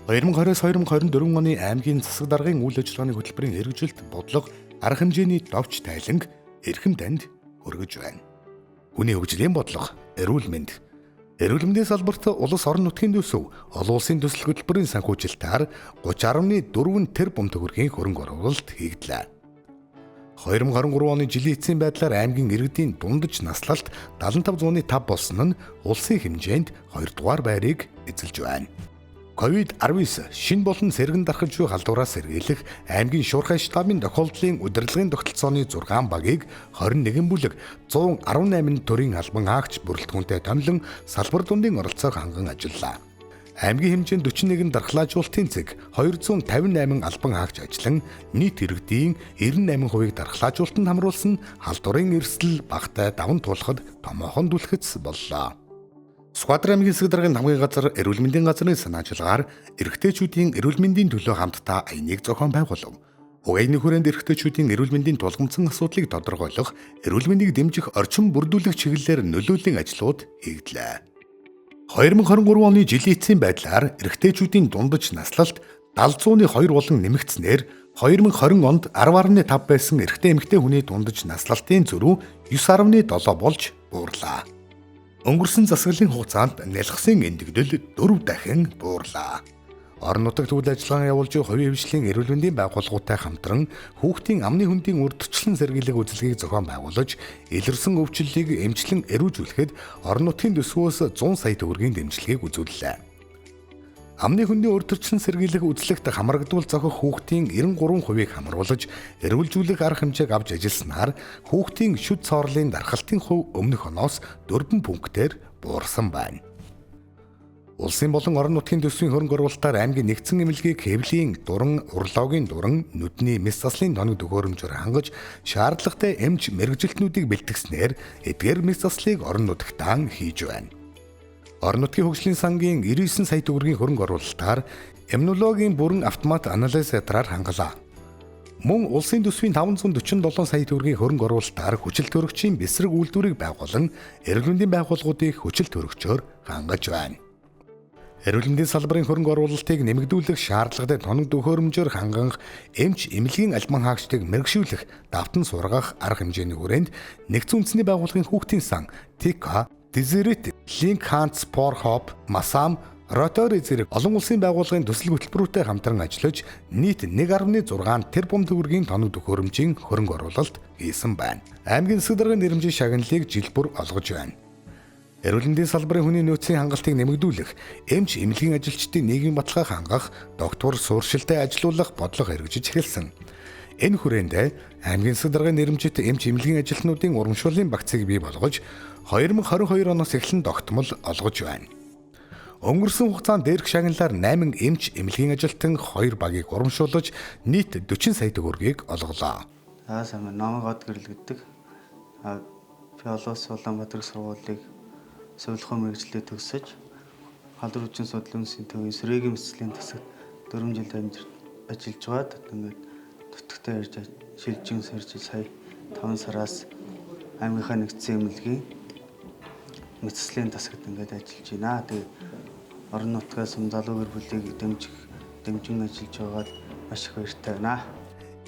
2020-2024 оны аймгийн засаг даргын үйл ажиллагааны хөтөлбөрийн хэрэгжилт бодлого арга хэмжээний товч тайланг эрхэм танд хүргэж байна. Хүний хөгжлийн бодлого, эрүүл мэнд. Эрүүл мэндийн салбарт улс орон нутгийн төсөв, олон улсын төсөл хөтөлбөрийн санхүүжилтээр 30.4 тэрбум төгрөгийн хөрөнгө оруулалт хийгдлээ. 2023 оны жилийн эцсийн байдлаар аймгийн иргэдийн дундаж наслалт 75.5 болсон нь улсын хэмжээнд 2 дугаар байрыг эзэлж байна. COVID-19 шинэ болон сэргэн дархаж буй халдвараас сэргийлэх аймгийн шуурхай штабын тохиолдлын удирдлагын тогтолцооны 6 багийг 21 бүлэг 118 төрлийн албан хаагч бүрэлдэхүүнтэй томилон салбар дундын оролцоог ханган ажиллаа. Аймгийн хэмжээнд 41 дархлаажуулалтын цэг 258 албан хаагч ажиллан нийт иргэдийн 98%-ийг дархлаажуулалтанд хамруулсан халдварын эрсдэл багтай даван туулахад томоохон түлхэц боллоо. Сүхбаатар аймгийн засаг даргын хамгийн газар эрүүл мэндийн газрын санаачлагаар эрэгтэйчүүдийн эрүүл мэндийн төлөө хамтдаа аяныг зохион байгуулав. Уг аяны хүрээнд эрэгтэйчүүдийн эрүүл мэндийн тулгымдсан асуудлыг тодорхойлох, эрүүл мэндийг дэмжих орчин бүрдүүлэх чиглэлээр нөлөөллийн ажлууд хийгдлээ. 2023 оны жилийн эцсийн байдлаар эрэгтэйчүүдийн дундаж наслалт 70.2 болон нэмэгдснээр 2020 онд 10.5 байсан эрэгтэй эмэгтэй хүний дундаж наслалтын зөрүү 9.7 болж буурлаа. Өнгөрсөн засаглалын хугацаанд нялхсан эндэгдэл 4 дахин буурлаа. Орон нутагт үйл ажиллагаа явуулж буй хувийн хвшлийн эрүүл мэндийн байгууллагуудтай хамтран хүүхдийн амны хөндийн урьдчилан сэргийлэх үзэлгийг зохион байгуулж, илэрсэн өвчлөлийг эмчлэн эрүүжүүлэхэд орон нутгийн төсвөөс 100 сая төгрөгийн дэмжлэгийг үзүүллээ. Амны хөндийн урьдчилан сэргийлэх үзлэгт хамрагдвал зохих хүүхдийн 93%-ийг хамруулж, эрүүлжүүлэх арга хэмжээг авч ажилласнаар хүүхдийн шүд цоорлын дархалтын хувь өмнөх оноос 4 пунктээр буурсан байна. Улсын болон орон нутгийн төсвийн хөрөнгө оруулалтаар аймгийн нэгдсэн эмнэлгийг хэвлийн дуран, урологийн дуран, нүдний мэс заслын тоног төхөөрөмжөөр хангаж, шаардлагатай эмч мэргэжилтнүүдийг бэлтгэснээр эдгээр мэс заслыг орон нутагтаа хийж байна. Орон нутгийн хөгжлийн сангийн 99 сая төгрөгийн хөрөнгө оруулалтаар иммунологийн бүрэн автомат анализ ятраар хангалаа. Мөн улсын төсвийн 547 сая төгрөгийн хөрөнгө оруулалтаар хүчил төрөгчийн бэсрэг үйлдвэрийг байгуулан эрүүл мэндийн байгууллагуудыг хүчил төрөгчөөр хангаж байна. Эрүүл мэндийн салбарын хөрөнгө оруулалтыг нэмэгдүүлэх шаардлагатай тоног төхөөрөмжөөр хангах, эмч эмнэлгийн албан хаагчдыг мэргэшүүлэх, давтан сургах арга хэмжээний хүрээнд нэгдсэн үндэсний байгууллагын хүүхдийн сан ТИКА, Дезерит, Link Hands for Hope, Masam, Rotary зэрэг олон улсын байгууллагын төсөл хөтөлбөрүүтэй хамтран ажиллаж нийт 1.6 тэрбум төгрөгийн тоног төхөөрөмжийн хөрөнгө оруулалт хийсэн байна. Аймгийн засаг даргын нэрмжийн шагналыг жил бүр олгож байна. Эрүүл мэндийн салбарын хүний нөөцийн хангалтыг нэмэгдүүлэх, эмч эмнэлгийн ажилчдын нийгмийн баталгааг хангах, доктор сууршилтай ажилуулах бодлого хэрэгжиж эхэлсэн. Энэ хүрээнд аймгийн засаг даргын нэрмжит эмч эмнэлгийн ажилтнуудын урамшууллын багцыг бий болгож 2022 оноос эхлэн тогтмол олгож байна. Өнгөрсөн хугацаанд дээрх шагналаар 8 эмч эмнэлгийн ажилтан 2 багийг урамшуулж нийт 40 сая төгрөгийг олголоо. Сайн намайг Од гэрэл гэдэг. Би Олонс Улаанбаатар сургуулийг сувилахын мэргэжлээ төгсөж халдвар хүчин судлалын үндэсний төвийн сэрээгийн мэтлэгийн засагт 4 жил ажиллаж байгаад ингээд төтгөтэй ярьж шилжин сэрж сая 5 сараас аймгийнхаа нэгдсэн эмнэлгийн мэтлэгийн засагт ингээд ажиллаж байна. Тэгээ орон нутгаас залуу гэр бүлийг дэмжин ажиллаж байгаад маш их баяртай байна.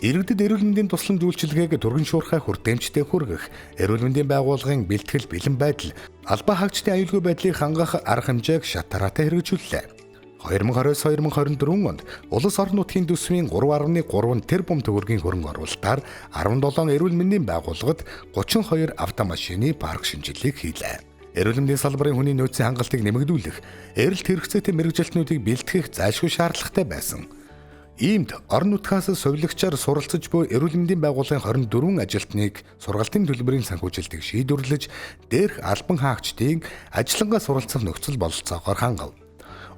Иргэдэд эрүүл мэндийн туслан үйлчилгээг түргэн шуурхай хүртээмжтэй хүргэх, эрүүл мэндийн байгууллагын бэлтгэл бэлэн байдал, албан хаагчдын аюулгүй байдлыг хангах арга хэмжээг шат тараатай хэрэгжүүллээ. 2020-2024 онд улс орон нутгийн төсвийн 3.3 тэрбум төгрөгийн хөрөнгө оруулалтаар 17 эрүүл мэндийн байгууллагад 32 автомашины парк шинжилгээг хийлээ. Эрүүл мэндийн салбарын хүний нөөцийн хангалтыг нэмэгдүүлэх, эрэлт хэрэгцээтэй мэргэжилтнүүдийг бэлтгэх зайлшгүй шаардлагатай байсан. Иймд орон нутгаас совилогчоор суралцж буй эрүүл мэндийн байгууллагын 24 ажилтныг сургалтын төлбөрийн санхүүжилтийг шийдвэрлэж, дээрх албан хаагчдын ажиллангаа суралцах нөхцөл бололцоогоор хангав.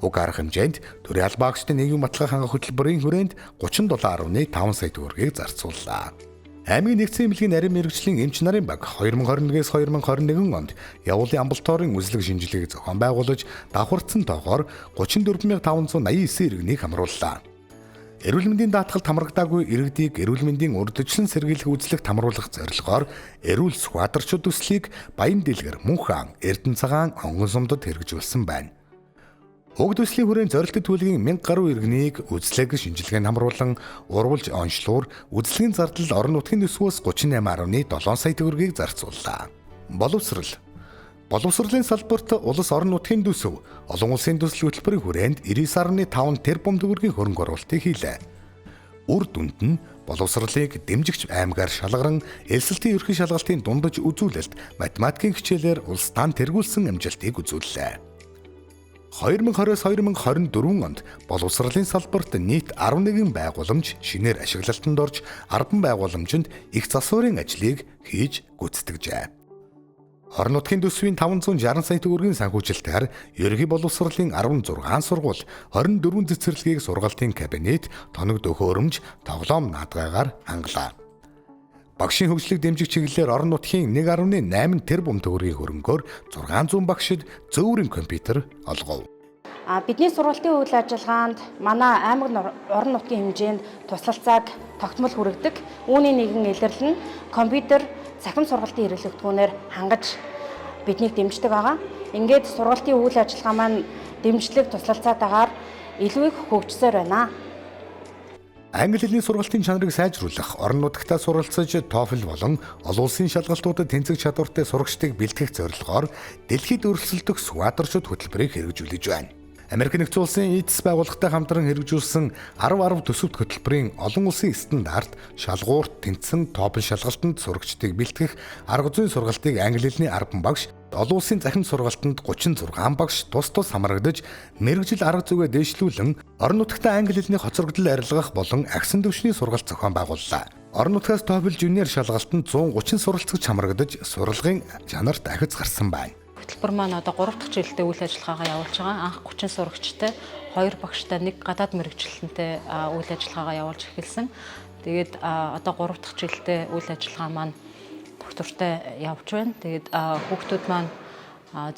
Уг арга хэмжээнд төрийн албан хаагчдын нийгмийн баталгааг хангах хөтөлбөрийн хүрээнд 37.5 сая төгрөгийг зарцууллаа. Аймгийн нэгдсэн эмнэлгийн нарийн мэргэжлийн эмч нарын баг 2021-с 2021 онд явуулын амбулаторийн үзлэг шинжилгээг зохион байгуулж, давхарцсан тоогоор 34,589 иргэнийг хамрууллаа. Эрүүл мэндийн даатгалд хамрагдаагүй иргэдийг эрүүл мэндийн урьдчилан сэргийлэх үзлэгт хамруулах зорилгоор эрүүл Сүхбаатарчууд төслийг Баян Дэлгэр, Мөнхаан, Эрдэнэ цагаан, Онгон сумдад хэрэгжүүлсэн байна. Уг төслийн хүрээнд зорилттой төлгийн 1000 гаруй иргэнийг үзлэг шинжилгээнд хамруулан урвалж онцлуур үзлэгийн зардал орон нутгийн төсвөөс 38.7 сая төгрөгийг зарцууллаа. Боловсролын салбарт улс орон нутгийн төсөв олон улсын төсөл хөтөлбөрийн хүрээнд 99.5 тэрбум төгрөгийн хөрөнгө оруулалтыг хийлээ. Үр дүнд нь боловсролыг дэмжигч аймгаар шалгаран элсэлтийн ерхий шалгалтын дундаж үзүүлэлт математикийн хичээлээр улс даан тэргүүлсэн амжилтыг үзүүллээ. 2020-2024 онд боловсролын салбарт нийт 11 байгууламж шинээр ашиглалтанд орж 10 байгууламжинд их засварын ажлыг хийж гүйцэтгэжээ. Орон нутгийн төсвийн 560 сая төгрөгийн санхүүжилтээр ерөнхий боловсролын 16 сургууль 24 цэцэрлэгийг сургалтын кабинет тоног дөхөөрөмж тоглоом наадгаагаар хангалаа. Багшийн хөгжлийг дэмжих чиглэлээр орон нутгийн 1.8 тэрбум төгрөгийн хөрөнгөөр 600 багшид зөөврийн компьютер олгов. Бидний сургалтын үйл ажиллагаанд манай аймаг орон нутгийн хэмжээнд туслалцааг тогтмол хүргэдэг. Үүний нэгэн илэрлэл нь компьютер цахим сургалтын хэрэглэгдэхүүнээр хангаж биднийг дэмждэг байгаа. Ингээд сургалтын үйл ажиллагаа маань дэмжлэг туслалцаатаагаар илүү их хөгжсөөр байна. Англи хэлний сургалтын чанарыг сайжруулах, орон нутагтаа суралцаж TOEFL болон олон улсын шалгалтуудад тэнцэх чадвартай сурагчдыг бэлтгэх зорилгоор дэлхийд өрсөлдөх Сүхбаатарчууд хөтөлбөрийг хэрэгжүүлж байна. Америк нэгдсэн улсын эдс байгууллагатай хамтран хэрэгжүүлсэн 10 төсөвт хөтөлбөрийн олон улсын стандарт шалгуурт тэнцсэн TOEFL шалгалтанд сурагчдыг бэлтгэх арга зүйн сургалтыг англи хэлний 10 багш, олон улсын захин сургалтанд 36 багш тус хамрагдаж мэргэжил арга зүйгээ дээшлүүлэн орон нутагтаа англи хэлний хоцрогдол арилгах болон агсан төвшний сургалт зохион байгууллаа. Орон нутгаас TOEFL жуниор шалгалтанд 130 суралцагч хамрагдаж сурлагын чанарт ахиц гарсан байна. Хөтөлбөр маань одоо 3 дахь жилдээ үйл ажиллагаагаа явуулж байгаа. Анх 30 сурагчтай, 2 багштай, 1 гадаад мэргэжилтэнтэй үйл ажиллагаагаа явуулж эхэлсэн. Тэгээд одоо 3 дахь жилдээ үйл ажиллагаа маань доктортой явж байна. Тэгээд хүүхдүүд маань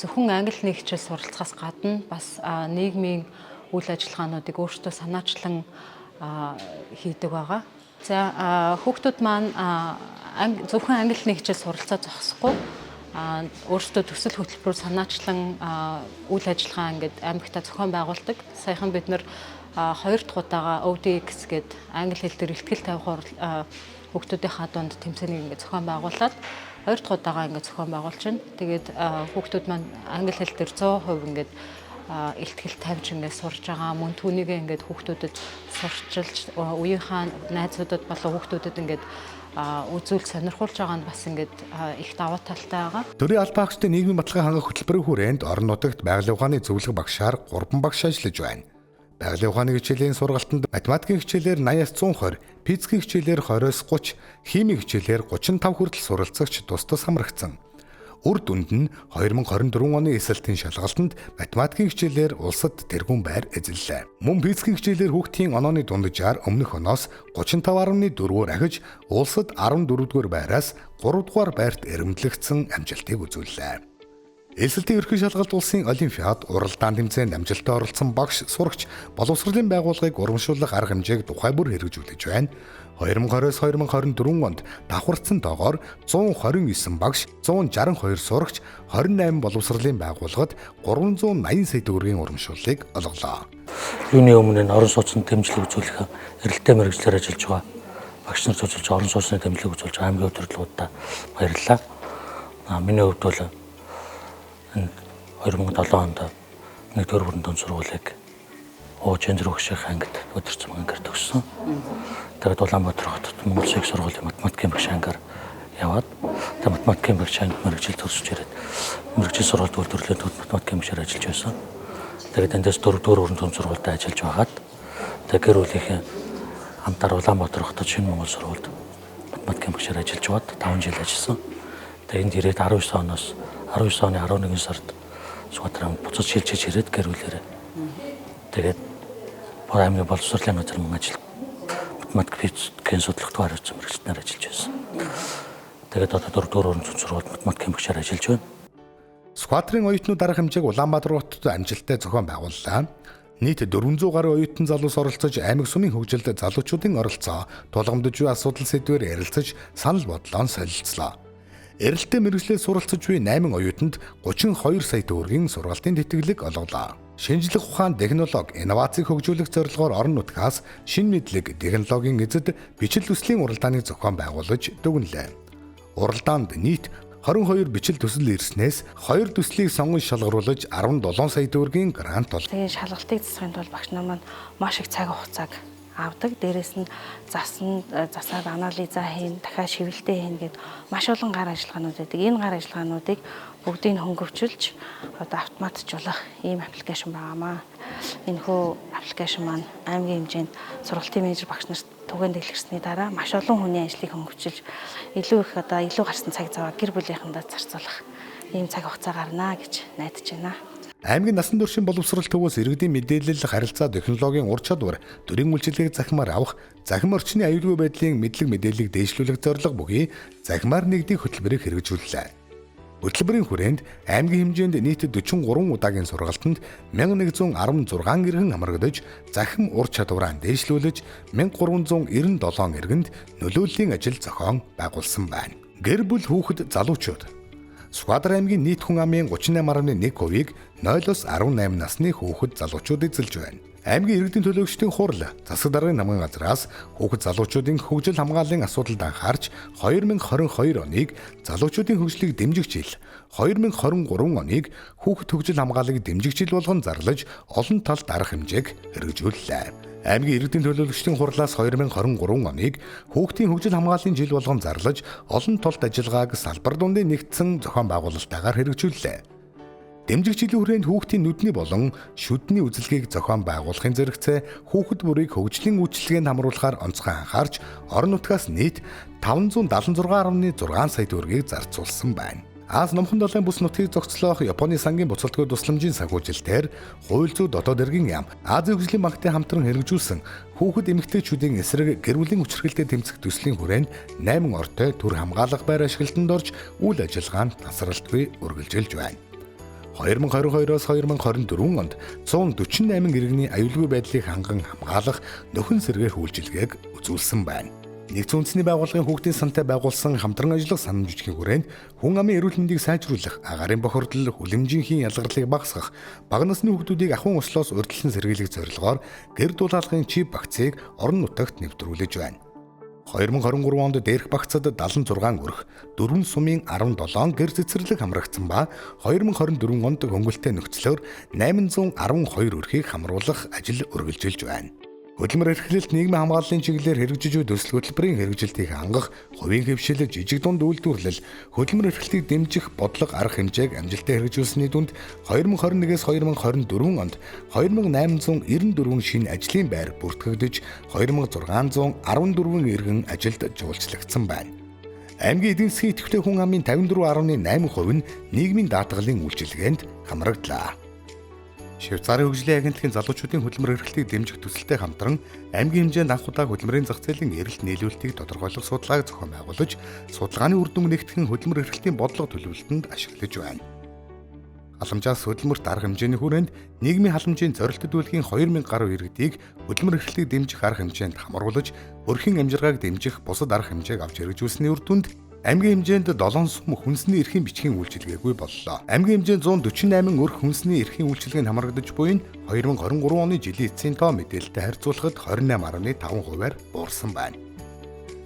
зөвхөн англи хэлний хичээл суралцахаас гадна бас нийгмийн үйл ажиллагаануудыг өөрсдөө санаачлан хийдэг байгаа. За хүүхдүүд маань зөвхөн англи хэлний хичээл суралцаа зогсохгүй өөрсдөө төсөл хөтөлбөр санаачлан үйл ажиллагаа ингээд аймагтаа зохион байгуулдаг. Саяхан бид нэр 2 дахь удаага ODX гээд англи хэл дээр ихтгэл тавих хүүхдүүдийнхаа дунд тэмцээнийг ингээд зохион байгуулад 2 дахь удаага ингээд зохион байгуулж байна. Тэгээд хүүхдүүд маань англи хэл дээр 100% ингээд ихтгэл тавьж ингээд сурж байгаа. Мөн түүнийгээ ингээд хүүхдүүдэд сурчилж үеийнхаа найзуудад болон хүүхдүүдэд ингээд үзүүл сонирхуулж байгаа нь бас ингээд их даваа талтай байгаа. Төрийн албан хаагчтай нийгмийн баталгаа хангах хөтөлбөрийн хүрээнд орон нутагт байгалийн ухааны зөвлөх багшаар 3 багш ажиллаж байна. Байгалийн ухааны хичээлийн сургалтанд математикийн хичээлээр 80-аас 120, физикийн хичээлээр 20-аас 30, химийн хичээлээр 35 хүртэл суралцагч тус хамрагдсан. Үр дүнд нь 2024 оны эсэлтийн шалгалтанд математикийн хичээлээр улсад тэргүүн байр эзэллээ. Мөн физикийн хичээлээр хүүхдийн онооны дунджаар өмнөх оноос 35.4-оор ахиж улсад 14-р байраас 3-р байрт эрэмблэгдсэн амжилтыг үзүүллээ. Эсэлтийн ерхий шалгалт улсын олимпиад уралдаан тэмцээнд амжилттай оролцсон багш сурагч боловсролын байгууллагыг урамшуулах арга хэмжээг тухай бүр хэрэгжүүлж байна. 2020-2024 онд давхарцсан тоогоор 129 багш, 162 сурагч, 28 боловсролын байгууллагад 380 сая төгрөгийн урамшууллыг олголоо. Юуны өмнө орон сууцны дэмжлэг үзүүлэх эрэлттэй мэргэжлэр ажиллаж байгаа багш нар цуцолж орон сууцны дэмжлэг үзүүлж байгаа аймгийн удирдлагуудаа баярлалаа. Миний хувьд бол энэ 2007 онд 1-р бүрэн дунд сургуулийг Чендрүү гişх ангид өдөрцөн ангаар төгссөн. Тэгээд Улаанбаатар хотод Монгол Улсын сургуулийн математикийн багш ангаар яваад тэгээд математикийн багш анги мэргэжил төгсөж ирээд мэргэжил сургуульд үйлдвэрлэлийн төвд математикийн багшаар ажиллаж байсан. Тэгээд эндээс 4-р бүрэн дунд сургуульд ажиллаж байгаад тэгээд гэр бүлийнхээ хамтаар Улаанбаатар хотод шинэ Монгол сургуульд математикийн багшаар ажиллаж байгаад 5 жил ажилласан. Тэгээд энд ирээд 19 оноос 19 оны 11 сард Сүхбаатар аймаг буцаж шилжиж ирээд гэр бүлээрээ тэгээд аймгийн боловсролын газар мөн ажил математик физикийн судлалт хариуцсан мэргэжилтээр ажиллаж байсан. Тэгээд одоо 4-р орон зүйн сургуульд математикийн багшаар ажиллаж байна. Сүхбаатарын оюутнууд арга хэмжээг Улаанбаатар хотод амжилттай зохион байгууллаа. Нийт 400 гаруй оюутан залуус оролцож аймаг сумын хөгжилд залуучуудын оролцоо тулгамдж буй асуудал сэдвээр ярилцаж санал бодлоо солилцлоо. Эрэлттэй мэргэжлээр суралцж буй 8 оюутанд 32 сая төгрөгийн сургалтын тэтгэлэг олголоо. Шинжлэх ухаан, технологи, инновацийг хөгжүүлэх зорилгоор орон нутгаас шинэ мэдлэг, технологийн эзэд бичил төслийн уралдааны зохион байгуулж дүгнэлээ. Уралдаанд нийт 22 бичил төсөл ирснээс 2 төслийг сонгон шалгаруулж 17 сая төгрөгийн грант олсон. Тэгээд шалгалтыг засахын тулд багш нар маань маш их цаг хугацааг авдаг. Дээрээс нь засаад анализа хийн, дахиад шивэлтээ хийн гэд маш олон гар ажиллагаанууд байдаг. Энэ гар ажиллагаануудыг бүгдийг хөнгөвчүүлж одоо автоматжуулах ийм аппликейшн байгаамаа. Энэхүү аппликейшн маань аймгийн хэмжээнд сургалтын менежер багш нарт түгээн дэлгэрсний дараа маш олон хүний ажлыг хөнгөвчүүлж илүү гарсан цаг зав гэр бүлийнхэндээ зарцуулах ийм цаг хугацаа гарнаа гэж найдаж байна. Аймгийн насан туршийн боловсрол төвөөс иргэдийн мэдээлэл, харилцаа, технологийн ур чадвар, төрийн үйлчилгээг захимаар авах, захим орчны аюулгүй байдлын мэдлэг мэдээллийг дээшлүүлэх зорилго буюу захимаар нэгдэх хөтөлбөрийг хэрэгжүүллээ. Хөтөлбөрийн хүрээнд аймгийн хэмжээнд нийт 43 удаагийн сургалтанд 1116 иргэн хамрагдаж, захим ур чадвараа дээшлүүлж 1397 иргэнд нөлөөллийн ажил зохион байгуулсан байна. Гэр бүл, хүүхэд, залуучууд Сүхбаатар аймгийн нийт хүн амын 38.1%-ийг 0-18 насны хүүхэд залуучууд эзэлж байна. Аймгийн иргэдийн төлөөлөгчдийн хурал засаг даргын намгын газраас хүүхэд залуучуудын хөгжил хамгааллын асуудалд анхаарч 2022 оныг залуучуудын хөгжлийг дэмжих жил, 2023 оныг хүүхэд хөгжил хамгааллыг дэмжих жил болгон зарлаж олон талт арга хэмжээг хэрэгжүүллээ. Аймгийн иргэдийн төлөөлөгчдийн хурлаас 2023 оныг хүүхдийн хөгжил хамгааллын жил болгон зарлаж олон толт ажиллагааг салбар дундын нэгдсэн зохион байгуулалтаагаар хэрэгжүүллээ. Дэмжих жилийн хүрээнд хүүхдийн нүдний болон шүдний үзэлгийг зохион байгуулахын зэрэгцээ хүүхэд бүрийг хөгжлийн үйлчилгээнд хамруулахаар онцгой анхаарч орон нутгаас нийт 576.6 сая төгрөгийг зарцуулсан байна. Аз номхон долоон бүс нутгийг зохицлоох Японы сангийн буцалтгүй тусламжийн санхүүжилтээр хууль зүйн дотоод эргийн яам, Азийн хөгжлийн банктай хамтран хэрэгжүүлсэн хүүхэд эмэгтэйчүүдийн эсрэг гэр бүлийн хүчирхэлтэд тэмцэх төслийн хүрээнд 8 ортой төр хамгаалах байр ашиглалтанд орж үйл ажиллагаанд тасралтгүй үргэлжилж байна. 2022-оос 2024 онд 148 иргэний аюулгүй байдлыг ханган хамгаалах нөхөн сэргээх үйлчилгээг үзүүлсэн байна. Нэгдсэн үндэсний байгууллагын хүүхдийн сантай байгуулсан хамтран ажиллах санамж жүжигний хүрээнд хүн амын эрүүл мэндийг сайжруулах, агаарын бохирдол, хүлэмжийнхин ялгарлыг багасгах, бага насны хүүхдүүдийг ахуйн ослоос урьдчилан сэргийлэх зорилгоор гэр дулаалгын чип вакцыг орон нутагт нэвтрүүлж байна. 2023 онд дээрх багцад 76 өрх, 4 сумын 17 гэр цэцэрлэг хамрагдсан ба 2024 онд хөнгөлтэй нөхцлөөр 812 өрхийг хамруулах ажил үргэлжилж байна. Хөдөлмөр эрхлэлт нийгмийн хамгааллын чиглэлээр хэрэгжиж буй төсөл хөтөлбөрийн хэрэгжилтийг хангах, хувийн хөвшил, жижиг дунд үйлдвэрлэл, хөдөлмөр эрхлэлтийг дэмжих бодлого арга хэмжээг амжилттай хэрэгжүүлсэний дүнд 2021-с 2024 онд 2894 шинэ ажлын байр бүртгэгдэж 2614 иргэн ажилд жуулчлагдсан байна. Аймгийн эдийн засгийн идэвхтэй хүн амын 54.8% нь нийгмийн даатгалын үйлчилгээнд хамрагдлаа. Швейцарын хөгжлийн агентлагийн залуучуудын хөдөлмөр эрхлэлтийг дэмжих төсөлтэй хамтран аймгийн хэмжээнд анх удаа хөдөлмөрийн зах зээлийн эрэлт нийлүүлэлтийг тодорхойлох судалгааг зохион байгуулж, судалгааны үр дүн нэгтгэн хөдөлмөр эрхлэлтийн бодлого төлөвлөлтөнд ашиглаж байна. Халамжаас хөдөлмөрт арга хэмжээний хүрээнд нийгмийн халамжийн зорилттой дэлхийн 2000 гаруй иргэдийг хөдөлмөр эрхлэлтийг дэмжих арга хэмжээнд хамруулж, өрхийн амжиргааг дэмжих бусад арга хэмжээг авч хэрэгжүүлсэний үр дүнд аймгийн хэмжээнд 7 сум хүнсний эрхийн бичгийн үйлчилгээгүй боллоо. Аймгийн хэмжээнд 148 өрх хүнсний эрхийн үйлчилгээнд хамрагдаж буй нь 2023 оны жилийн эцсийн тоо мэдээлэлтэй харьцуулахад 28.5%-аар буурсан байна.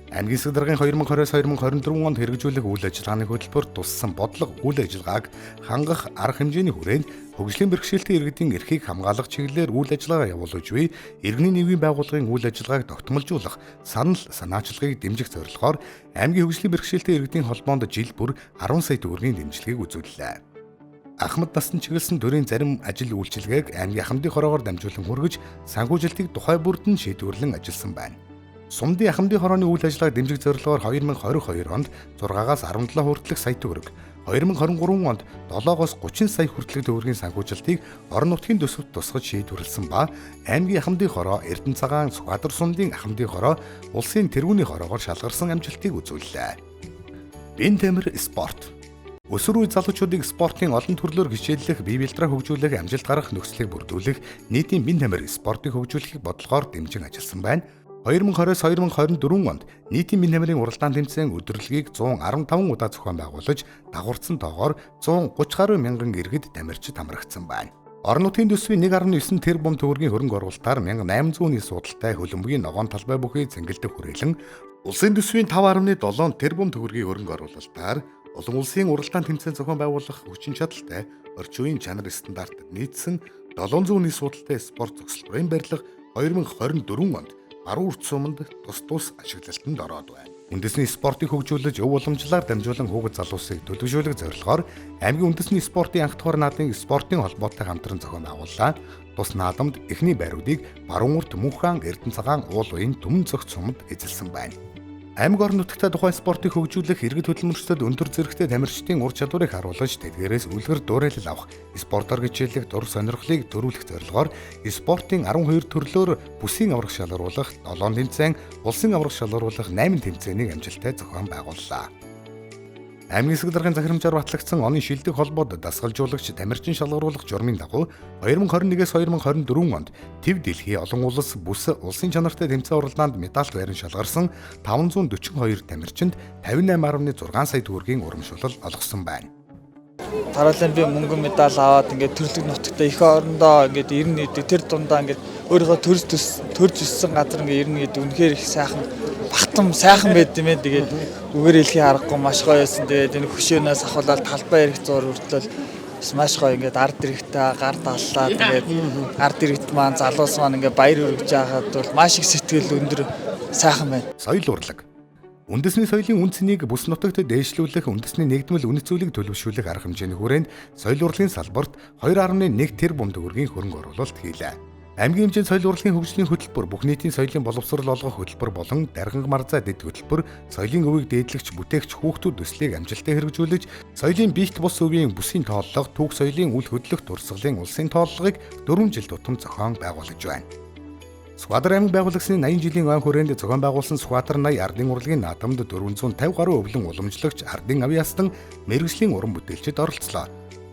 Аймгийн засаг даргын 2020-2024 онд хэрэгжүүлэх үйл ажиллагааны хөтөлбөрт туссан бодлого үйл ажиллагааг хангах арга хэмжээний хүрээнд хөгжлийн бэрхшээлтэй иргэдийн эрхийг хамгаалах чиглэлээр үйл ажиллагаа явуулж буй иргэний нийгмийн байгууллагын үйл ажиллагааг тогтмолжуулах санал санаачлагыг дэмжих зорилгоор аймгийн хөгжлийн бэрхшээлтэй иргэдийн холбоонд жил бүр 10 сая төгрөгийн дэмжлэгийг үзүүллээ. Ахмад насны чиглэсэн төрийн зарим ажил үйлчилгээг аймгийн ахмадын хороогоор дамжуулан хүргэж санхүүжилтийг тухай бүрд нь шийдвэрлэн ажилласан байна. Сумдын ахмадын хорооны үйл ажиллагааг дэмжих зорилгоор 2022 онд 6-аас 17 хүртэлх сая төгрөг, 2023 онд 7-оос 30 сая хүртэлх төгрөгийн санхүүжилтийг орон нутгийн төсөвт тусгаж шийдвэрлсэн ба аймгийн ахмадын хороо, Эрдэнэ цагаан, Сүхбаатар сумдын ахмадын хороо улсын тэргүүний хороогоор шалгарсан амжилтыг үзүүллээ. Бин тамир спорт. Өсвөр үе залуучуудыг спортын олон төрлөөр хичээллэх, бие бэлтраа хөгжүүлэх, амжилт гаргах нөхцөлийг бүрдүүлэх нийтийн бин тамир спортыг хөгжүүлэхийг бодлогоор дэмжин ажилласан байна. 2020-2024 онд нийтийн бин тамирын уралдаан тэмцээн өдөрлөгийг 115 удаа зохион байгуулж, дагаварцсан тоогоор 130 гаруй мянган иргэд тамирчид хамрагдсан байна. Орон нутгийн төсвийн 1.9 тэрбум төгрөгийн хөрөнгө оруулалтаар 1800-ны судалтай хөлбөмбөгийн ногоон талбай бүхий цэнгэлдэх хүрээлэн улсын төсвийн 5.7 тэрбум төгрөгийн хөрөнгө оруулалтаар олон улсын уралдаан тэмцээн зохион байгуулах хүчин чадалтай орчин үеийн чанар стандартад нийцсэн 700-ны судалтай спорт зохицолтын барилга 2024 онд баруун урт суманд тус ашиглалтанд ороод байна. Үндэсний спортыг хөгжүүлж өв уламжлалаар дамжуулан хүүхэд залуусыг төлөвшүүлэх зорилгоор аймгийн үндэсний спортын анх дугаар наадмын спортын холбоотой хамтран зохион байгууллаа. Тус наадамд эхний байруудыг баруун урт Мөнхаан, Эрдэнэцагаан, Уул уян Түмэн цогц суманд эзэлсэн байна. Аймаг орон нутагта тухайн спортыг хөгжүүлэх иргэд хөдөлмөрчдөд өндөр зэрэгтэй тамирчдын ур чадварыг харуулж тэдгээрээс үлгэр дуурайлал авах, спортоор хичээллэх дур сонирхлыг төрүүлэх зорилгоор спортын 12 төрлөөр бүсийн аврах шалгаруулах, 7 тэмцээн, улсын аврах шалгаруулах 8 тэмцээнийг амжилттай зохион байгууллаа. Аймгийн засаг даргын захирамжаар батлагдсан оны шилдэг холбоод дасгалжуулагч тамирчин шалгаруулах журмын дагуу 2021-с 2024 онд Төв дэлхийн олон улс бүс улсын чанартай тэмцээн уралдаанд медаль байран шалгарсан 542 тамирчинд 58.6 сая төгрөгийн урамшуулал олгосон байна. Паралимпийн мөнгөн медаль аваад ингээд төрлөг нутагта их орондоо ингээд ирнэ гэдэг тэр дундаа ингээд өөрийнхөө төрж өссөн газар ингээд ирнэ гэдэг үнэхээр их сайхан багтам сайхан байд юм ээ. Тэгээд үгээр хэлхий аргагүй маш гоё байсан. Тэгээд энэ хөшөөнөөс ахуулаад талбай эрх зур хүртэл маш гоё ингээд ард иргэдтэй гар даллаа. Тэгээд ард иргэд маань залуус маань ингээд баяр хүргэж байхад бол маш их сэтгэл өндөр сайхан байна. Соёл урлаг. Үндэсний соёлын үнцнийг бүс нутагт дээшлүүлэх, үндэсний нэгдмэл үнэт зүйлийг төлөвшүүлэх арга хэмжээний хүрээнд соёл урлагийн салбарт 2.1 тэрбум төгрөгийн хөрөнгө оруулалт хийлээ. Аймгийн хэмжээнд соёл урлагийн хөгжлийн хөтөлбөр, бүх нийтийн соёлын боловсрол олгох хөтөлбөр болон Дарганг Марзаа дэд хөтөлбөр соёлын өвийг дээдлэгч, бүтээгч хүүхдүүд төслийг амжилттай хэрэгжүүлж, соёлын биет бус өвийн бүсийн тооллого, түүх соёлын үл хөдлөх дурсгалын улсын тооллогыг 4 жил тутам зохион байгуулж байна. Сүхбаатар аймаг байгуулагчны 80 жилийн ойн хүрээнд зохион байгуулсан Сүхбаатар 80 ардын урлагийн наадамд 450 гаруй өвлөн уламжлагч ардын авьяастан мэргэжлийн уран бүтээлчид оролцлоо.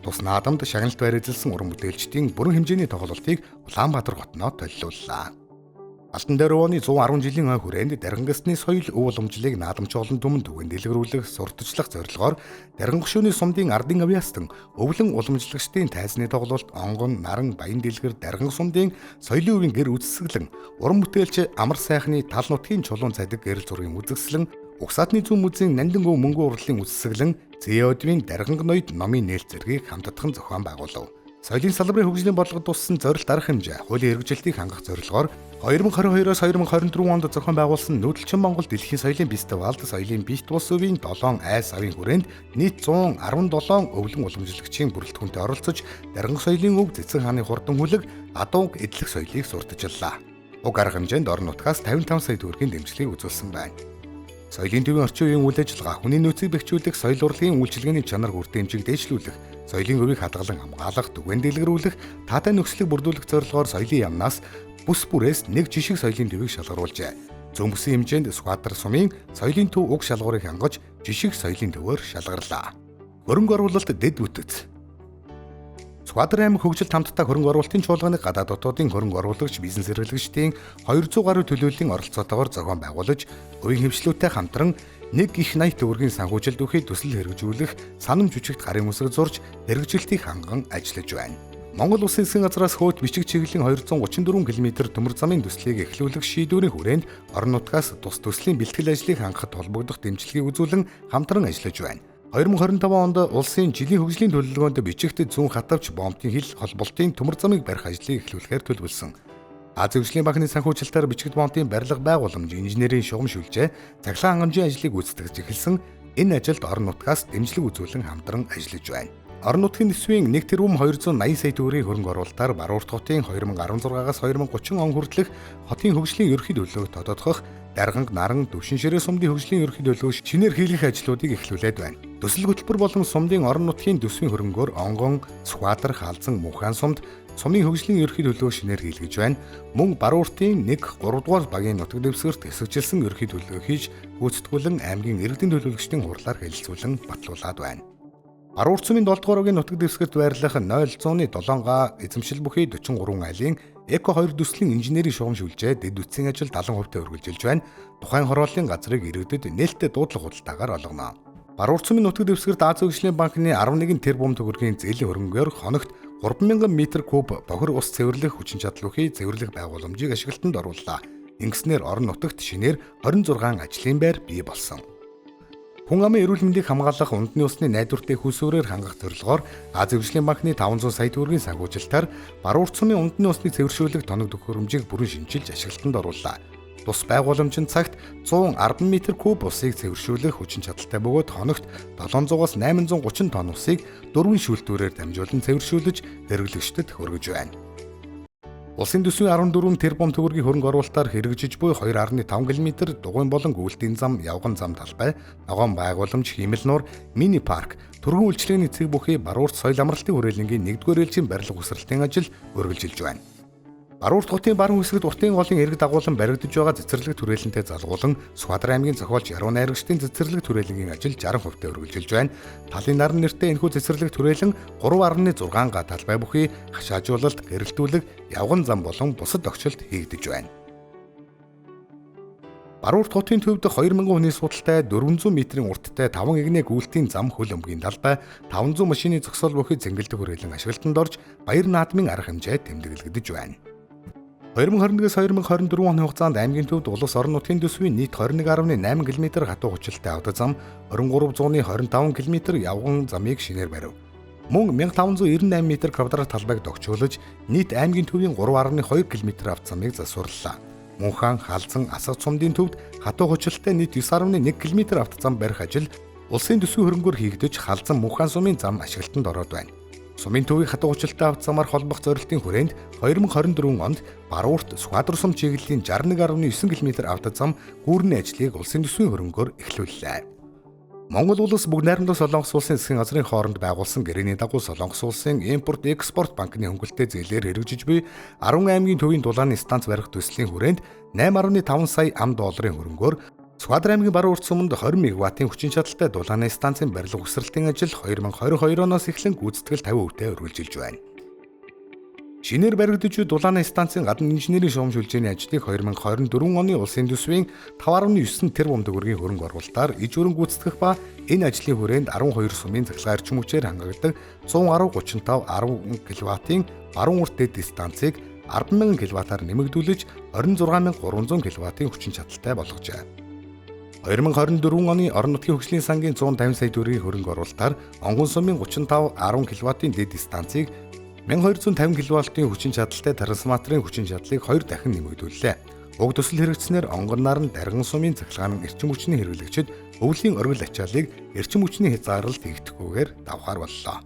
Тус наадамд шагналт байр эзэлсэн уран бүтээлчдийн бүрэн хэмжээний тоглолтыг Улаанбаатар хотноо толилууллаа. Алтан дээр ууны 110 жилийн ойн хүрээнд Даргангасны соёл өв уламжлалыг наадамч олон түмэнд түгээн дэлгэрүүлэх, сурталчлах зорилгоор Дарган гушууны сумдын ардын авьяастан өвлөн уламжлагчдын тайзны тоглолт, онгон, наран, баян дэлгэр, Дарган сумдын соёлын өвийн гэр үзэсгэлэн, уран бүтээлч амар сайхны тал нутгийн чулуун цадиг гэрэл зургийн үзэсгэлэн, Угсаатны зүүн музейн Нандин өв мөнгөн урлалын үзэсгэлэн, Зээодвийн Дарганг ноёд номын нээлт зэргийг хамтдагхан зохион байгуулав. Соёлын салбарын хөгжлийн бодлогод туссан зорилт арга хэмжээ, хуулийн хэрэгжилтийг хангах зорилгоор 2022-оос 2024 онд зохион байгуулсан Нүүдэлчин Монгол дэлхийн соёлын фестивалд соёлын биет бус өвийн 7 айс авийн хүрээнд нийт 117 өвлөн уламжлагчийн бүрэлдэхүүнтэй оролцож Дарганг соёлын өв Цэцэн хааны хурдан хүлэг, адууг эдлэх соёлыг сурталчиллаа. Уг арга хэмжээнд орон нутгаас 55 сая төгрөгийн дэмжлэгийг үзүүлсэн байна. Соёлын төвийн орчин үеийн үйл ажиллагаа, хүний нөөцийг бэхжүүлэх, соёл урлагийн үйлчилгээний чанар хүртээмжийг дээшлүүлэх, соёлын өвийг хадгалан хамгаалах, түгээн дэлгэрүүлэх, таатай нөхцөлийг бүрдүүлэх зорилгоор соёлын яамнаас бүс бүрээс нэг жишг соёлын төвийг шалгаруулжээ. Зүүн бүсийн хэмжээнд Сүхбаатар сумын соёлын төв уг шалгуурыг хангаж жишг соёлын төвөөр шалгарлаа. Хөрөнгө оруулалт дэд бүтэц. Сүхбаатар аймаг хөгжилт хамтдаа хөрөнгө оруулалтын чуулганы гадаад дотоодын хөрөнгө оруулагч бизнес эрхлэгчдийн 200 гаруй төлөөллийн оролцоотойгоор зохион байгуулж, өвийн хөвшлүүдтэй хамтран 1 их 80 төгрөгийн санхүүжилт өгөхийг төсөл хэрэгжүүлэх санамж жүжигт гарын үсэг зурж хэрэгжилтийг ханган ажиллаж байна. Монгол Улсын засгийн газраас хөөт бичиг чиглэлийн 234 км төмөр замын төслийг эхлүүлэх шийдвэрийн хүрээнд орон нутгаас тус төслийн бэлтгэл ажлыг хангахад холбогдох дэмжлэгийг үзүүлэн хамтран ажиллаж байна. 2025 онд улсын жилийн хөгжлийн төлөвлөгөөнд бичигт зүүн хатавч бомбын хил холболтын төмөр замыг барих ажлыг эхлүүлэхээр төлөвлөсөн. Азийн хөгжлийн банкны санхүүжилтээр бичигт бомбын барилга байгууламж, инженерийн шугам шүлжээ, цахилгаан хангамжийн ажлыг гүйцэтгэж эхэлсэн. Энэ ажилд орон нутгаас дэмжлэг үзүүлэн хамтран ажиллаж байна. Орон нутгийн төсвийн 1 тэрбум 280 сая төгрөгийн хөрөнгө оруулалтаар Баруурт хотын 2016-аас 2030 он хүртэлх хотын хөгжлийн ерхий төлөвлөгөөг тодотгох, Дарганг, Наран, Дэвшин ширээ сумдын хөгжлийн ерхий төлөвлөгөөг шинээр хийх ажлуудыг эхлүүлээд байна. Төсөл хөтөлбөр болон сумдын орон нутгийн төсвийн хөрөнгөөр Онгон, Сүхбаатар, Халзан, Мөнхаан сумд сумын хөгжлийн ерхий төлөвлөгөөг шинээр хийлгэж байна. Мөн Барууртын 1-3 дугаар багийн нутаг дэвсгэрт хэсэгжилсэн ерхий төлөвлөгөө хийж гүйцэтгүүлэн аймгийн иргэдийн төлөөлөгчдийн хурлаар хэлэлцүүлэн батлуулаад байна. Баруурт сумын 7 дугаар багийн нутаг дэвсгэрт байрлах 0.7 эзэмшил бүхий 43 айлын Эко 2 төслийн инженерийн шугам шүлжээ дэд үтсийн ажил 70% үргэлжилж байна. Тухайн хорооллын газрыг иргэдэд нээлттэй дуудлага худалдаагаар олгоно. Баруурт сумын нутаг дэвсгэрт Азийн хөгжлийн банкны 11 тэрбум төгрөгийн зээлийн хөрөнгөөр хоногт 3000 м3 бохир ус цэвэрлэх хүчин чадал бүхий цэвэрлэх байгууламжийг ашиглалтанд орууллаа. Ингэснээр орон нутагт шинээр 26 ажлын байр бий болсон. Хүн амын эрүүл мэндийг хамгаалах үндэсний усны найдвартай хөлсөөрөөр хангах зорилгоор Азийн хөгжлийн банкны 500 сая төгрөгийн санхүүжилтээр баруун урт сумын үндэсний усны цэвэршүүлэх тоног төхөөрөмжийг бүрэн шинжилж ашиглалтанд орууллаа. Тус байгууламжийн цагт 110 м3 усыг цэвэршүүлэх хүчин чадалтай бөгөөд хоногт 700-аас 830 тонн усыг 4 шүүлтүүрээр дамжуулан цэвэршүүлж хэрэглэгчдэд хүргэж байна. Улсын төсвийн 14 тэрбум төгрөгийн хөрөнгө оруулалтаар хэрэгжиж буй 2.5 км дугуйн болон гүйлтийн зам, явган зам талбай, ногоон байгууламж, хиймэл нуур, мини парк, түргэн үйлчлэгээний эцэг бүхий баруурт соёл амралтын хүрээлэнгийн 1-р ээлжийн барилга ухсралтын ажил үргэлжилж байна. Баруурт хотын баруун хэсэгт уртын голын эрэг дагуулан баригдаж байгаа цэцэрлэг түрээлэнтэй залгуулан Сүхбаатар аймгийн зохиолч Яруу найрагчдын цэцэрлэг түрээлэнгийн ажил 60% үргэлжилж байна. Талын наран нэртэй энэхүү цэцэрлэг түрээлэн 3.6 га талбай бүхий хашаажуулалт, гэрэлтүүлэг, явган зам болон бусад огцолт хийгдэж байна. Баруурт хотын төвд 2000 хүний судалтай 400 м-ийн урттай 5 игнэ гүйлтийн зам хөл өмгийн талбай 500 машины зогсоол бүхий зэнгэлдэг хүрээлэн ашиглалтанд орж баяр наадмын арга хэмжээ тэмдэглэгдэж байна. 2021-с 2024 оны хугацаанд аймгийн төвд улс орон нутгийн төсвийн нийт 21.8 км хатуу хүчилтэй автозам, 2325 км явган замыг шинээр барив. Мөн 1598 м2 талбайг догчуулж, нийт аймгийн төвийн 3.2 км автозамыг засварлаа. Мөнхан, Халзан, Асар цумдын төвд хатуу хүчилтэй нийт 9.1 км автозам барих ажил улсын төсвийн хөрөнгөөр хийгдэж, Халзан Мөнхан сумын зам ашиглалтанд ороод байна. Сумын төвийг хатуу хүчилтэй автозамаар холбох зорилтын хүрээнд 2024 онд Баруурт Сүхбаатар сум чиглэлийн 61.9 км автозам гүүрний ажлыг улсын төсвийн хөрөнгөөр эхлүүллээ. Монгол улс бүгд найрамдах Солонгос улсын засгийн газрын хооронд байгуулсан гэрээний дагуу Солонгос улсын Импорт-Экспорт банкны хөнгөлтэй зээлээр хэрэгжиж буй 10 аймгийн төвийн дулааны станц барих төслийн хүрээнд 8.5 сая ам.долларын хөрөнгөөр Сүхбаатар аймгийн баруун урт суманд 20 МВт-ийн хүчин чадалтай дулааны станцын барилга ухсралтын ажил 2022 оноос эхлэн гүйцэтгэл 50% үргэлжилж байна. Шинээр баригдаж буй дулааны станцын гадна инженерийн шугамжуулжээний ажлыг 2024 оны улсын төсвийн 5.9 тэрбум төгрөгийн хөрөнгө оруулалтаар иж өрн гүйцэтгэх ба энэ ажлын хүрээнд 12 сумын цахилгаан эрчим хүчээр хангагддаг 110-35 10 кВт-ийн баруун урт дэд станцыг 10,000 кВт-аар нэмэгдүүлж 26300 кВт-ийн хүчин чадалтай болгожээ. 2024 оны орон нутгийн хөгжлийн сангийн 150 сая төгрөгийн хөрөнгө оруулалтаар Онгон сумын 35 10 кВт-ийн дэд станцыг 1250 кВт-ийн хүчин чадалтай трансформаторын хүчин чадлыг 2 дахин нэмэгдүүллээ. Уг төсөл хэрэгжснээр Онгон наран Дарган сумын цахилгаан эрчим хүчний хэрэглэгчид өвлийн оргил ачаалыг эрчим хүчний хязгаарлалт хийгдэхгүйгээр давхаар боллоо.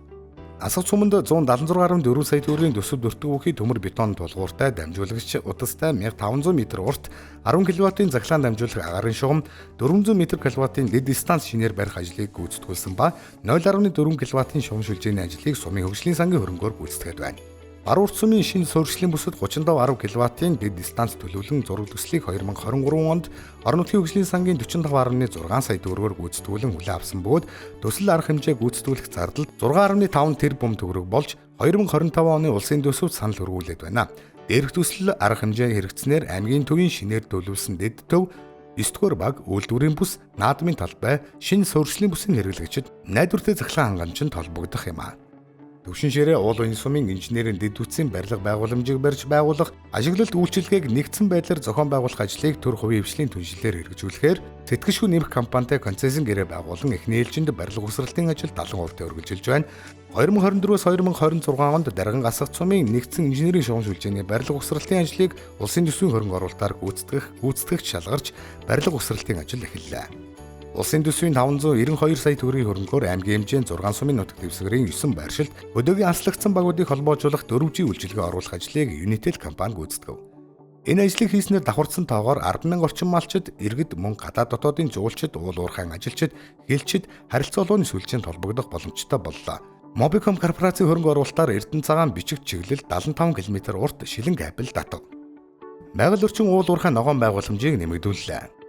Асар цуманд 176.4 сая төгрөгийн төсөв бүртгэх бүхий төмөр бетон тулгууртай дамжуулагч удастай 1500 м урт 10 кВт-ийн захлаан дамжуулах агаарын шугам 400 м2-ийн дэд станц шинээр барих ажлыг гүйцэтгүүлсэн ба 0.4 кВт-ийн шугам шүлжээний ажлыг сумын хөгжлийн сангийн хөрөнгөөр гүйцэтгээд байна. Баруун урт сумын шинэ суурьшлийн бүсэд 35 10 кВт-ийн дэд станц төлөвлөн зураг төслийг 2023 онд орон нутгийн хөгжлийн сангийн 45.6 сая төгрөгөөр гүйцэтгүүлэн хүлээн авсан бөгөөд төсөл арга хэмжээ гүйцэтгүүлэх зардал 6.5 тэрбум төгрөг болж 2025 оны улсын төсөвт санал хөрвүүлээд байна. Дээрх төсөл арга хэмжээ хэрэгжснээр аймгийн төвийн шинээр төлөвлөсөн дэд төв 9-р баг үйлдвэрийн бүс, наадмын талбай, шинэ суурьшлийн бүсийн хэрэглэгчид найдвартай захлаан хангамжинд холбогдох юм а. Төвшин ширээ уул уян сумын инженерийн дэд үтсийн барилга байгууламжийг барьж байгуулах, ажиглалт үйлчилгээг нэгдсэн байдлаар зохион байгуулах ажлыг төр хувийн хвшлийн түншлэлээр хэрэгжүүлэхээр сэтгэшгүй нэмэх компанитай концессийн гэрээ байгуулан эхний ээлжинд барилга ухсралтын ажил 70% үргэлжилж байна. 2024-с 2026 онд Дарган Асах цумын нэгдсэн инженерийн шугам шүлжээний барилга ухсралтын ажлыг улсын төсвийн хөрөнгө оруулалтаар гүйцэтгэгч шалгарч барилга ухсралтын ажил эхэллээ. Улсын төсвийн 592 сая төгрөгийн хөрөнгөөр аймгийн хэмжээнд 6 сумын нутаг дэвсгэрийн 9 байршилд хөдөөгийн анслагдсан багуудыг холбоожуулах 4G үйлчилгээ оруулах ажлыг Unitel компани гүйцэтгэв. Энэ ажлыг хийснээр давхарсан тоогоор 10,000 орчим малчид, иргэд мөн гадаад дотоодын жуулчид, уул уурхайн ажилчид, хэлчид харилцаа улууны сүлжээнд холбогдох боломжтой боллоо. Mobicom корпорацийн хөрөнгө оруулалтаар Эрдэнэ цагаан бичиг чиглэл 75 км урт шилэн кабель татав. Байгаль орчин уул уурхайн ногоон байгууламжийг нэмэгдүүллээ.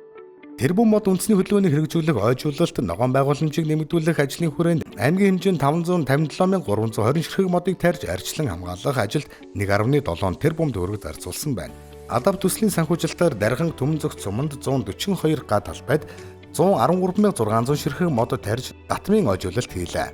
Тэрбум мод үндэсний хөдөлгөөнийг хэрэгжүүлэх ойжуулалт ногоон байгууламжийг нэмэгдүүлэх ажлын хүрээнд аймгийн хэмжээнд 557,320 ширхэг модыг тарьж арчлан хамгаалах ажилд 1.7 тэрбум төгрөг зарцуулсан байна. Адав төслийн санхүүжилтээр Дархан Төмөн зүгт суманд 142 га талбайд 113,600 ширхэг мод тарьж татмын ойжуулалт хийлээ.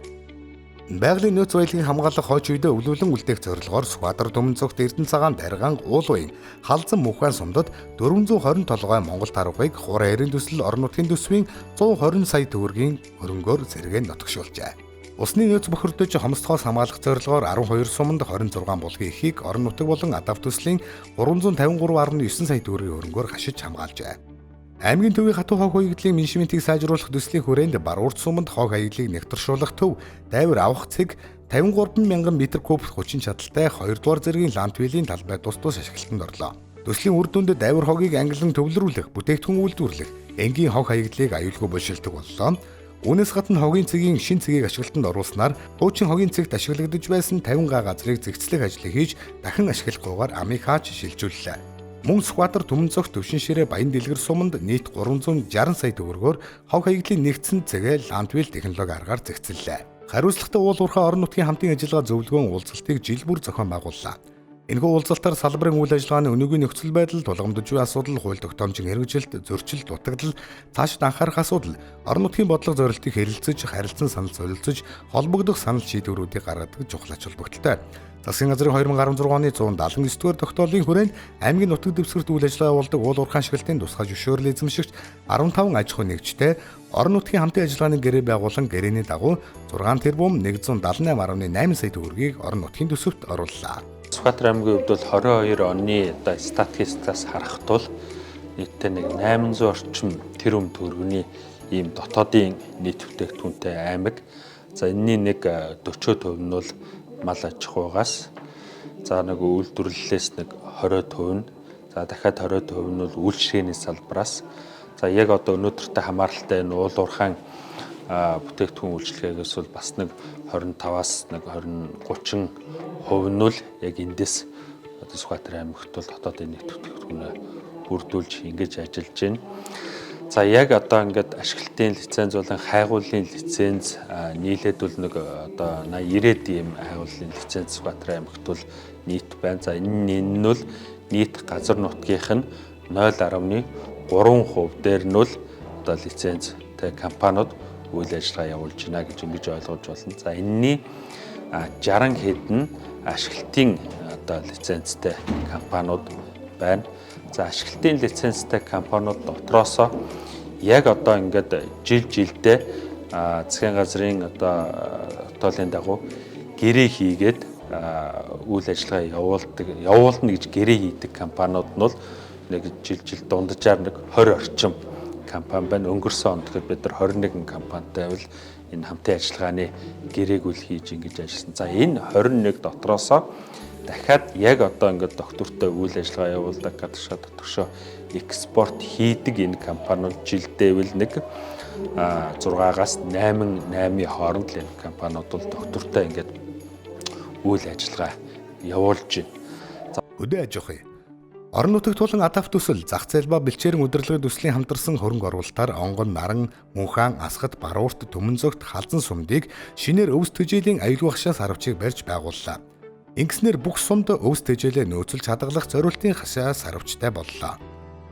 Байгалийн нөөц баялагын хамгаалах хойч үедээ өвлүүлэн үлдээх зорилгоор Сүхбаатар Түмэн цогт Эрдэнэцагаан Даргаан Уулуян Халзан Мөнхайн сумдад 420 толгой Монгол тарвагыг хураа эрийн төсөл орон нутгийн төсвийн 120 сая төгрөгийн хөрөнгөөр зэрэг нотгшуулжээ. Усны нөөц бохирдож хомсдохоос хамгаалах зорилгоор 12 суманд 26 булгийн эхийг орон нутаг болон адав төслийн 353.9 сая төгрөгийн хөрөнгөөр хашиж хамгаалжээ. Аймгийн төвийн хатуу хог хаягдлын менежментийг сайжруулах төслийн хүрээнд Баруурт суманд хог хаяглыг нэгтршуулах төв, дайвар авах цэг 53 мянган м3 30 чадалтай 2 дугаар зэргийн ландвилийн талбай тус ашиглалтанд орлоо. Төслийн үр дүнд дайвар хогийг ангилан төвлөрүүлэх, бүтээгдэхүүн үйлдвэрлэх, энгийн хог хаяглыг аюулгүй болшилдог боллоо. Үүнээс гадна хогийн цэгийн шин цэгийг ашиглалтанд оруулснаар хуучин хогийн цэгт ашиглагдаж байсан 50 га газрыг зэгцлэх ажлыг хийж дахин ашиглахгүйгээр амийг хааж шилжүүллээ. Мөн Сүхбаатар Түмэн цогт Төвшин ширээ Баян Дэлгэр суманд нийт 360 сая төгрөгөөр хог хаяглын нэгдсэн цэгээ ландвил технологи аргаар зэгцэллээ. Хариуцлагатай уул уурхай орон нутгийн хамтын ажиллагаа зөвлөгөөн уулзалтыг жил бүр зохион байгууллаа. Энэхүү уулзалтаар салбарын үйл ажиллагааны өнөөгийн нөхцөл байдал, тулгамдж буй асуудал, хууль тогтоомжийн хэрэгжилт, зөрчил, дутагдал, цаашид анхаарах асуудал, орон нутгийн бодлого зорилтыг хэрэлцэж, харилцан санал солилцож, холбогдох санал шийдвэрүүдийг гаргадаг чухал ач холбогдолтой. Засгийн газрын 2016 оны 179-р тогтоолын хүрээнд аймгийн нутаг дэвсгэрт үйл ажиллагаа явуулдаг уул уурхай ашиглалтын тусгай зөвшөөрөл эзэмшигч 15 аж ахуй нэгжтэй орон нутгийн хамтын ажиллагааны гэрээ байгуулан гэрээний дагуу 6 тэрбум 178.8 сая төгрөгийг орон нутгийн төсөвт орууллаа. Сүхбаатар аймгийн хувьд бол 22 оны статистикаас харах тул нийтдээ нэг 800 орчим тэрбум төгрөгийн ийм дотоодын нийт бүтээгдэхүүнтэй аймаг. За энэний нэг 40% нь бол мал аж ахуйгаас, за нэг үйлдвэрлэлээс нэг 20%, за дахиад 20% нь бол үйлчилгээний салбараас. За яг одоо өнөөдөртөө хамааралтай энэ уул уурхайн бүтээгдэхүүн үйлчилгээгээс бол бас нэг 25-аас нэг 30% нь л яг эндээс одоо Сүхбаатар аймагт бол дотоодын нийт бүтээгдэхүүнээ бүрдүүлж ингэж ажиллаж байна. За яг одоо ингээд ашиглалтын лиценз болон хайгууллын лиценз нийлээд бол нэг одоо 80-90 ийм хайгууллын лиценз Сүхбаатар аймагт бол нийт байна. За энэ нь бол нийт газар нутгийнх нь 0.3% дээр нь бол одоо лицензтэй компаниуд үйл ажиллагаа явуулж байна гэж ингэж ойлгож байна. За энэний 60 хэдэн ашиглалтын одоо лицензтэй компаниуд байна. За ашиглалтын лицензтэй компаниуд дотроос яг одоо ингээд жилдээ засгийн газрын одоо хотоолын дагуу гэрээ хийгээд үйл ажиллагаа явуулна гэж гэрээ хийдэг компаниуд нь бол нэг жил дунджаар нэг 20 орчим компани байна. Өнгөрсөн онд гэхэд бид нар 21 компанитай бол энэ хамтын ажиллагааны гэрээг үл хийж ингэж ажилласан. За энэ 21 дотроос дахиад яг одоо ингээд доктортой үйл ажиллагаа явуулдаг, гадагшаа дотгошоо экспорт хийдэг энэ компаниуд жилдээ бол нэг 6-аас 8 хооронд л энэ компаниуд бол доктортой ингээд үйл ажиллагаа явуулж байна. Өдөө аж ахуй. Орон нутагт болон адав төсөл, зах зээл ба бэлчээрэн удирдлагын төслийн хамтарсан хөрөнгө оруулалтаар Онгон, Наран, Мөнхайн, Асхад, Баруурт, Түмэн цогт Халзан сумдыг шинээр өвс тэжээлийн аюулгүй хашаа сарвчийг барьж байгууллаа. Ингэснээр бүх сумд өвс тэжээлээ нөөцөлж хадгалах зорилтын хашаа сарвчтай боллоо.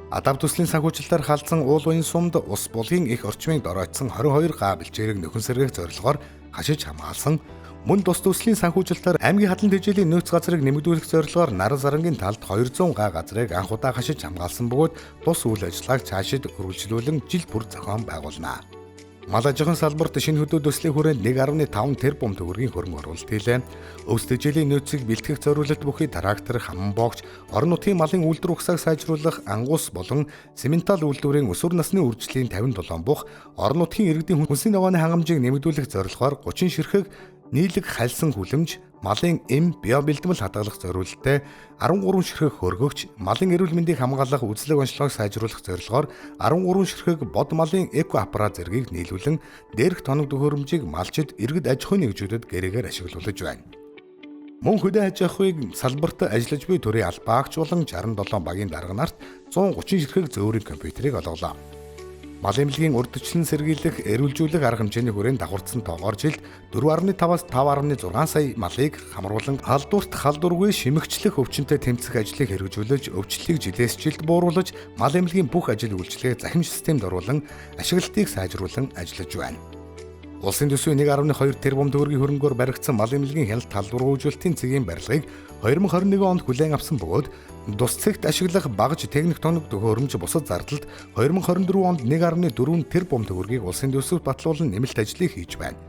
Адав төслийн санхүүжилтээр Халзан Уулуян сумд ус булгийн их орчмыг доройтсон 22 га бэлчээрийг нөхөн сэргээх зорилгоор хашиж хамгаалсан. Мөн тус төслийн санхүүжилтээр аймгийн хадлан тэжээлийн нөөц газрыг нэмэгдүүлэх зорилгоор Наран Сарангийн талд 200 га газрыг анх удаа хашиж хамгаалсан бөгөөд тус үйл ажиллагааг цаашид үргэлжлүүлэн жил бүр зохион байгуулнаа. Мал аж ахуйн салбарт шинэ хөдөө төслийн хүрээнд 1.5 тэрбум төгрөгийн хөрөнгө оруулалт хийлээ. Өвс тэжээлийн нөөцийг бэлтгэх зориулалт бүхий трактор, хаман боогч, орон нутгийн малын үйлдвэр ухсааг сайжруулах ангуус болон цементал үйлдвэрийн өсвөр насны үржлийн 57 бух, орон нутгийн иргэдийн хүнсний ногооны хангамжийг нэмэгдүүлэх зорилгоор 30 ширхэг нийлэг хальсан хүлэмж, малын био бэлтгэл хадгалах зориулалттай 13 ширхэг хөргөгч, малын эрүүл мэндийг хамгаалах үзлэг онцлогыг сайжруулах зорилгоор 13 ширхэг бод малын эко аппарат зэргийг нийлүүлэн дээрх тоног төхөөрөмжийг малчид иргэд аж ахуйн нэгжүүдэд гэрээгээр ашиглуулж байна. Мөн хөдөө аж ахуйг салбарт ажиллаж буй төрийн албаагч болон 67 багийн дарга нарт 130 ширхэг зөөврийн компьютерийг олголоо. Мал эмнэлгийн урдчлан сэргийлэх, эрүүлжүүлэх арга хэмжээний хүрээнд давхардсан тоогоор жилд 4.5-аас 5.6 сая малыг хамруулан халдварт халдваргүй шимэгчлэх өвчнөд тэмцэх ажлыг хэрэгжүүлж, өвчлөлийг жилээс жилд бууруулж, мал эмнэлгийн бүх ажил үйлчлэгийг захин системд оруулан, ашиглалтыг сайжруулан ажиллаж байна. Улсын төсвийн 1.2 тэрбум төгрөгийн хөрөнгөөр баригдсан мал эмнэлгийн хяналт талбар үйлчлэлтийн цэгийн барилгыг 2021 онд хүлээн авсан бөгөөд тус цэгт ашиглах багаж техник тоног төхөөрөмж бусад зардалд 2024 онд 1.4 тэрбум төгрөгийг улсын төсөвт батлуулан нэмэлт ажлыг хийж байна.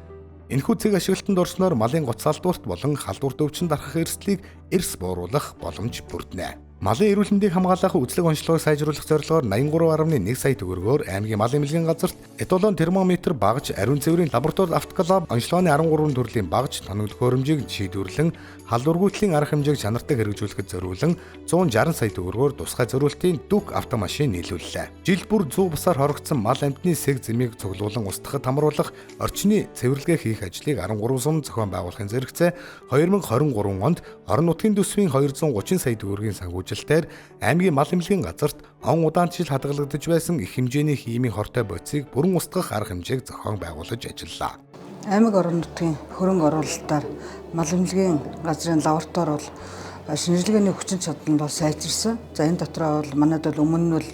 Энэхүү цэг ашиглалтанд орсноор малын гоц салдуурт болон халдварт өвчин дарахах эрсдлийг эрс бууруулах боломж бүрднэ. Малын эрүүл мэндийг хамгаалах үзлэг онцлогыг сайжруулах зорилгоор 83.1 сая төгрөгөөр аймгийн мал эмнэлгийн газарт эталон термометр багаж, ариун цэврийн лаборатори автоклав, онцлогооны 13 төрлийн багаж, тоног төхөөрөмжийг шийдвэрлэн, халдваргүйтгэлийн арга хэмжээг чанартай хэрэгжүүлэхэд зориулан 160 сая төгрөгөөр тусгай зориултын дүг автомашин нийлүүллээ. Жил бүр 100 бусаар хорогдсон мал амьтны сэг зэмийг цуглуулан устгахад хамруулах орчны цэвэрлэгээ хийх ажлыг 13 сум зохион байгуулахын зэрэгцээ 2023 онд орон нутгийн төсвийн 230 сая төгрөгийн санхүүжилтээр аймгийн мал эмнэлгийн газарт он удаанчил хадгалагдаж байсан их хэмжээний химийн хортой бодисыг бүрэн устгах арга хэмжээг зохион байгуулж ажиллаа. Аймаг орон нутгийн хөрөнгө оруулалтаар мал эмнэлгийн газрын лаборатори бол шинжилгээний хүчин чадал нь бол сайжирсан. За энэ дотроо бол манайд бол өмнө нь бол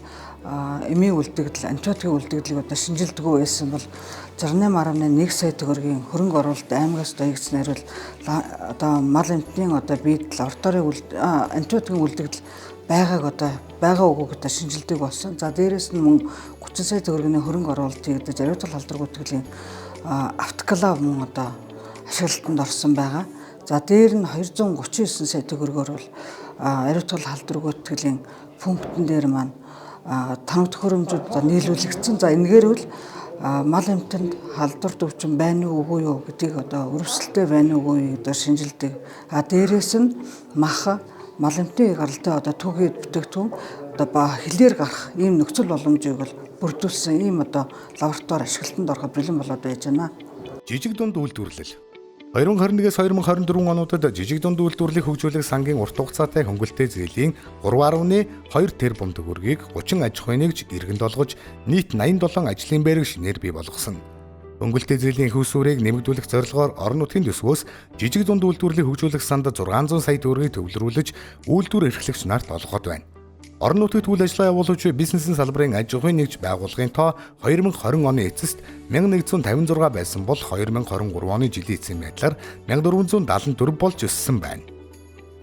эмийн үлдэгдэл, антибиотикийн үлдэгдлийг одоо шинжилдэггүй байсан бол 68.1 сая төгрөгийн хөрөнгө оруулалт аймагаас доогдснээр бол одоо мал эмтний одоо биед лабораторийн антибиотикийн үлдэгдэл байгаа үгүйг одоо шинжилдэг болсон. За дээрэс нь мөн 30 сая төгрөгийн хөрөнгө оруулалт хийгдэж ариутгал халдваргүйтгэлийн автоклав мөн одоо ашиглалтанд орсон байгаа. За дээр нь 239 сая төгрөгөөр бол ариутгал халдваргүйтгэлийн пунктын дээр маань тоног төхөөрөмжүүд нийлүүлэгдсэн. За энэгээр бол мал эмтэнд халдварт өвчин байна уу үгүй юу гэдгийг одоо өрөвсөлттэй байна уу үгүй одоо шинжилдэг. Дээрээс нь мал эмтний гаралтай одоо түгээд бүтээгдэхүүн одоо хилээр гарах ийм нөхцөл боломжийг бол бүрдүүлсэн ийм одоо лаборатори ашиглалтанд ороход бэлэн болоод байж байна. Жижиг дунд үйлдвэрлэл 2021-с 2024 онуудад жижиг дунд үйлдвэрлэлийг хөгжүүлэх сангийн урт хугацаатай хөнгөлөлтэй зээлийн 3.2 тэрбум төгрөгийг 30 аж ахуйн нэгж иргэнд олгож нийт 87 ажлын байрыг шинээр бий болгосон. Хөнгөлөлтэй зээлийн их усүрийг нэмэгдүүлэх зорилгоор орон нутгийн төсвөөс жижиг дунд үйлдвэрлэлийг хөгжүүлэх санд 600 сая төгрөгийг төвлөрүүлж үйлдвэр эрхлэгч нарт олгоход байна. Орон нутагт үйл ажиллагаа явуулж бизнесийн салбарын аж ахуйн нэгж байгууллагын тоо 2020 оны эцэст 1156 байсан бол 2023 оны жилийн эцсийн байдлаар 1474 болж өссөн байна.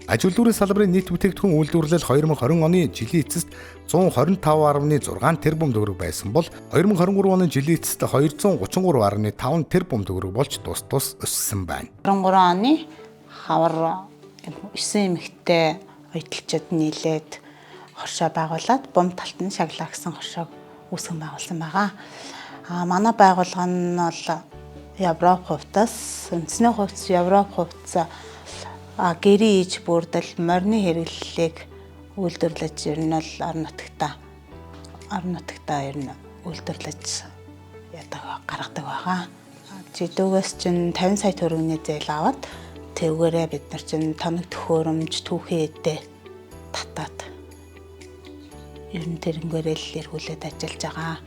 Аж үйлдвэрийн салбарын нийт бүтээгдэхүүн үйлдвэрлэл 2020 оны жилийн эцэст 125.6 тэрбум төгрөг байсан бол 2023 оны жилийн эцэст 233.5 тэрбум төгрөг болж тус өссөн байна. 23 оны хавар 9 эмэгтэй оюуталчид нийлээд хоршоо байгуулад бум талт нь шаглаа гэсэн хоршоог үүсгэн байгуулсан байгаа. Манай байгууллага нь бол Европ хувьдас үндэсний хувьд Европ хувьдас гэрийн иж бүрдэл морины хэрэглэлийг үйлдвэрлэж ер нь бол орон нутагтаа ер нь үйлдвэрлэж гаргадаг байгаа. Жидүүгээс чинь 50 сая төгрөгийн зээл аваад тэгвэрээ бид нар чинь тоног төхөөрөмж түүхий эдээ татаад ер нь тэрнгээрээ л эргүүлээд ажиллаж байгаа.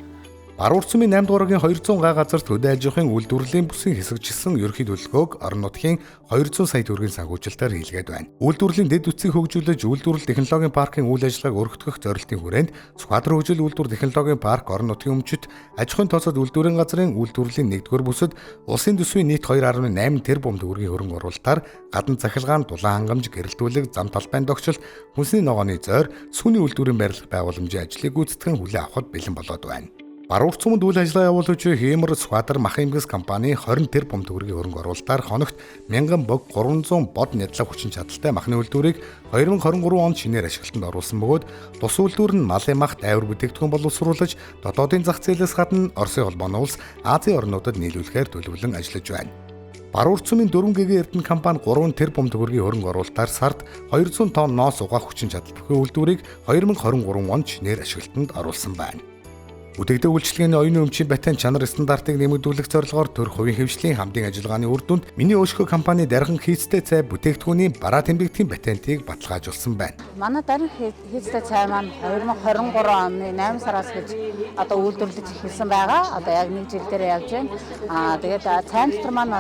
Баруун цэмийн 8 дугааргийн 200 га газарт хөдөө аж ахуйн үйлдвэрлэлийн бүсийн хэсэгчилсэн ерхий төлөвлөгөөг орон нутгийн 200 сая төгрөгийн санхүүжилтээр хийлгээд байна. Үйлдвэрлэлийн дэд үтсийг хөгжүүлж үйлдвэрлэл технологийн паркын үйл ажиллагааг өргөдгөх зорилтын хүрээнд Сүхбаатар хөгжил үйлдвэр технологийн парк орон нутгийн өмчөд аж ахуйн тооцоод үйлдвэрийн газрын үйлдвэрлэлийн 1-р бүсэд улсын төсвийн нийт 2.8 тэрбум төгрөгийн хөрөнгө оруулалтаар гадна захилгаан, дулаан хангамж, гэрэлтүүлэг, зам талбайн догшилт, хүнсний ногооны зойр, сүүний үйлдвэрийн барилга байгууламжийн ажлыг гүйцэтгэн хүлээн авахд бэлэн болоод байна. Баруун цэмэнд үйл ажиллагаа явуулж Хэмэр Сүхбаатар Мах эмгээс компани 20 тэрбум төгрөгийн хөрөнгө оруулалтаар хоногт 1000 бог 300 бод нядлаг хүчин чадалтай махны үйлдвэрийг 2023 онд шинээр ашиглалтанд оруулсан бөгөөд тус үйлдвэр нь малын мах дайвар бүтээгдэхүүн боловсруулж дотоодын зах зээлээс гадна Оросын холбооны улс Азийн орнуудад нийлүүлэхээр төлөвлөн ажиллаж байна. Баруун цэмийн 4 гэгийн Эрдэнэ компани 3 тэрбум төгрөгийн хөрөнгө оруулалтаар сард 200 тонн ноос угаах хүчин чадал бүхий үйлдвэрийг 2023 онд шинээр ашиглалтанд оруулсан байна. Бүтээгдэхүүн үйлчлэгээний оюуны өмчийн батайн чанар стандартыг нэмэгдүүлэх зорилгоор төр хувийн хвшлийн хамтын ажиллагааны үр дүнд миний өшгөө компани дархан хийцтэй цай бүтээгдэхүүний бараа тэмдэгтийн патентыг баталгаажуулсан байна. Манай дархан хийцтэй цай маань 2023 оны 8 сараас гэж одоо үйлдвэрлэж эхэлсэн байгаа. Одоо яг 1 жил дээр явж байна. Тэгээд цайн дотор маань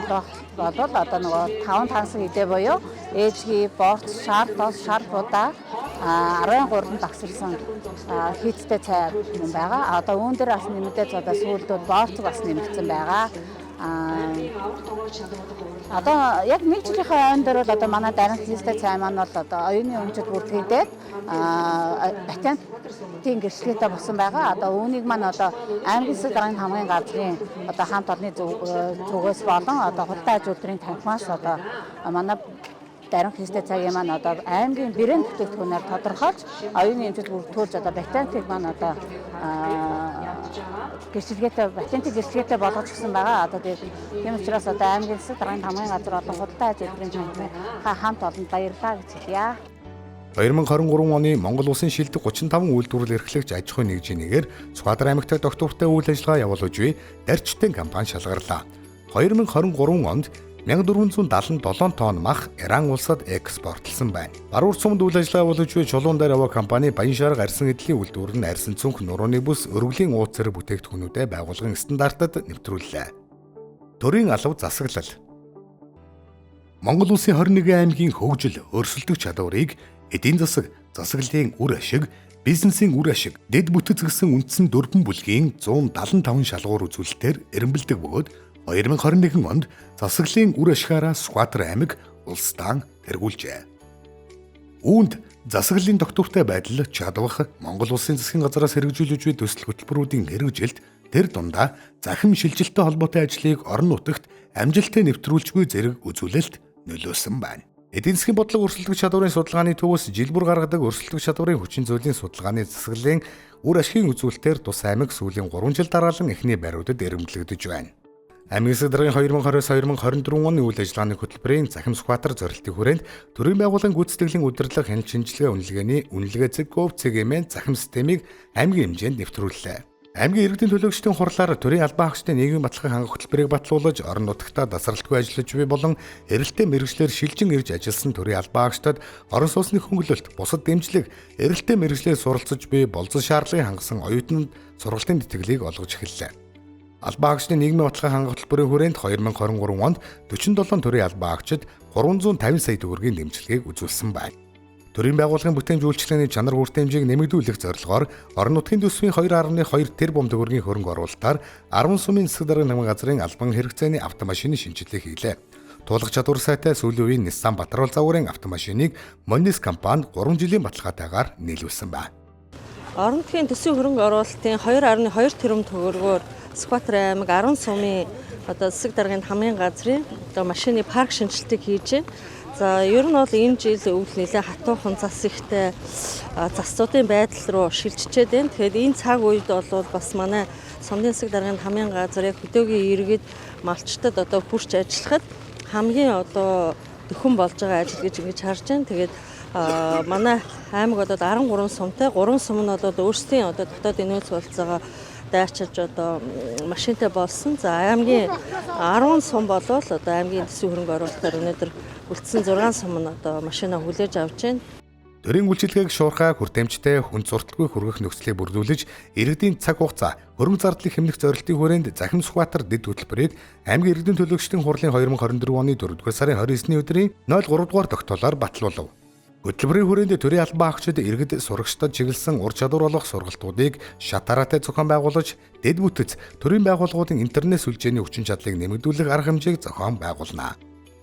бодвол одоо нөгөө 5 тансаг идэ буюу ээжги, борц, шар, дос, шар будаа 13 багсарсан хийцтэй цай юм байгаа. Одоо үүн дээр бас нэмэгдэж одоо сүүлдүүд борцог бас нэмэгдсэн байгаа. Одоо яг нэг жилийн ойн дээр бол одоо манай дарамт систем цай маань бол одоо оюуны өмчөд бүртгэгдээд патентын гэрчлэгээтэй болсон байгаа. Одоо үүнийг маань одоо аймгийн засаг даргын хамгийн газрын одоо хамт олонны зүгээс болон одоо худалдаа аж үйлдвэрийн танхимаас одоо манай дарамт систем цагийн маань одоо аймгийн брэнд бүтээгдэхүүнээр тодорхойлж оюуны эмчилж бүртгүүлж одоо патентыг маань одоо патентын гэрчлэгээтэй болгож гисэн байгаа. Одоо тийм учраас одоо аймгийн засаг даргын хамгийн газар одоо худалдаа аж үйлдвэрийн танхимын хамт олонд баярлалаа гэж хэлье. 2023 оны Монгол Улсын шилдэг 35 үйлдвэрлэл эрхлэгч аж ахуйн нэгжийнээр Сүхбаатар аймагт доктортой үйл ажиллагаа явуулж буй Дарчтын компани шалгарлаа. 2023 онд 1477 тонн мах Иран улсад экспортлсон байна. Баруун сумд үйл ажиллагаа явуулж буй Чулуун дээр аваа компани Баян шарга арьсан эдлийн үйлдвэр нь арьсан цүнх нурууны бүс өргөлийн ууц зэрэг бүтээгдэхүүнүүдэд байгууллагын стандартад нэвтрүүллээ. Төрийн алав засаглал. Монгол Улсын 21 аймгийн хөгжил, өрсөлдөх чадварыг эдийн засаг, засаглалын үр ашиг, бизнесийн үр ашиг, дэд бүтэц гэсэн үндсэн 4 бүлгийн 175 шалгуур үзүүлэлтээр эренбэлдэг бөгөөд 2021 онд засаглалын үр ашигаараа Сүхбаатар аймаг улс даан тэргүүлжээ. Үүнд засаглалын доктортой байдал чадвах Монгол Улсын засгийн газраас хэрэгжүүлж буй төсөл хөтөлбөрүүдийн хэрэгжилт тэр дундаа захим шилжилттэй холбоотой ажлыг орон нутагт амжилттай нэвтрүүлж буй зэрэг үзүүлэлт нөлөөсөн байна. Эдийн засгийн бодлого өрсөлдөх чадварын судалгааны төвөөс жил бүр гаргадаг өрсөлдөх чадварын хүчин зүйлийн судалгааны засаглалын үр ашигын үзүүлэлтээр тус аймаг сүүлийн 3 жил дараалан эхний байруудад эренбэлэгдэж байна. Аймгийн засаг даргын 2020-2024 оны үйл ажиллагааны хөтөлбөрийн захим Сүхбаатар зорилтын хүрээнд төрийн байгууллагын гүйцэтгэлийн удирдлага хяналт шинжилгээ үнэлгээний үнэлгээ ЗЭГ цэгийн захим системийг аймгийн хэмжээнд нэвтрүүллээ. Аймгийн иргэдийн төлөөлөгчдийн хурлаар төрийн албан хаагчдын нийгмийн баталгааг хангах хөтөлбөрийг батлуулж орон нутагтаа тасралтгүй ажиллаж буй болон эрэлттэй мэргэжлэр шилжин ирж ажилласан төрийн албан хаагчдад орон сууцны хөнгөлөлт, бусад дэмжлэг, эрэлттэй мэргэжлэр суралцж буй болцсон шаардлагыг хангасан оюутнууд сургалтын тэтгэлийг олгож эхэллээ. Албан хаагчдын нийгмийн баталгааг хангах хөтөлбөрийн хүрээнд 2023 онд 47 төрийн албан хаагчид 350 сая төгрөгийн дэмжлэгийг үзүүлсэн байна. Төрийн байгууллагын бүтээмж үйлчлэгээний чанар хүртээмжийг нэмэгдүүлэх зорилгоор орон нутгийн төсвийн 2.2 тэрбум төгрөгийн хөрөнгө оруулалтаар 10 сумын засаг даргын намын газрын албан хэрэгцээний автомашины шинжилгээг хийлээ. Туулах чадвар сайтай сүүлийн үеийн Nissan Batrol загварын автомашиныг Monis компани 3 жилийн баталгаатайгаар нийлүүлсэн байна. Орон нутгийн төсвийн хөрөнгө оруулалтын 2.2 тэрбум төгрөгөөр Сүхбаатар аймаг 10 сумын засаг даргын намын газрын машины парк шинжилтийг хийж байна. За ер нь бол энэ жил өвөл нэлээ хатуухан зас ихтэй засцуудын байдал руу шилжчихэд байна. Тэгэхээр энэ цаг үед бол бас манай сумын засаг даргын намын газар яг хөдөөгийн иргэд малчтад одоо хүрч ажиллахад хамгийн одоо дөхөн болж байгаа ажил гэж ингэж харж байна. Тэгээд манай аймаг одоо 13 сумтай 3 сум нь одоо өөрсдийн одоо дотоодын нөөц болцоогоо дайчилж одоо машинтай болсон. За аймгийн 10 сум болвол одоо аймгийн төсвийн хөрөнгө оруулалтаар өнөөдөр үлдсэн 6 сум нь одоо машина хүлээж авч байна. Төрийн үйлчилгээг шуурхай хүртээмжтэй хүн зурталгүй хүргэх нөхцөлийг бүрдүүлж, иргэдийн цаг хугацаа, хөрөнгө зардлыг хэмнэх зорилтын хүрээнд захим Сүхбаатар дэд хөтөлбөрийг аймгийн иргэдийн төлөөлөгчдийн хурлын 2024 оны 4-р сарын 29-ны өдрийн 03 дугаар тогтоолоор батлуулав. Хөтөлбөрийн хүрээнд төрийн албан хаагчид иргэд сурагчдад чиглэсэн ур чадвар олгох сургалтуудыг шат тараатай зохион байгуулж, дэд бүтэц, төрийн байгууллагуудын интернет сүлжээний хүчин чадлыг нэмэгдүүлэх арга хэмжээг зохион байгуулна.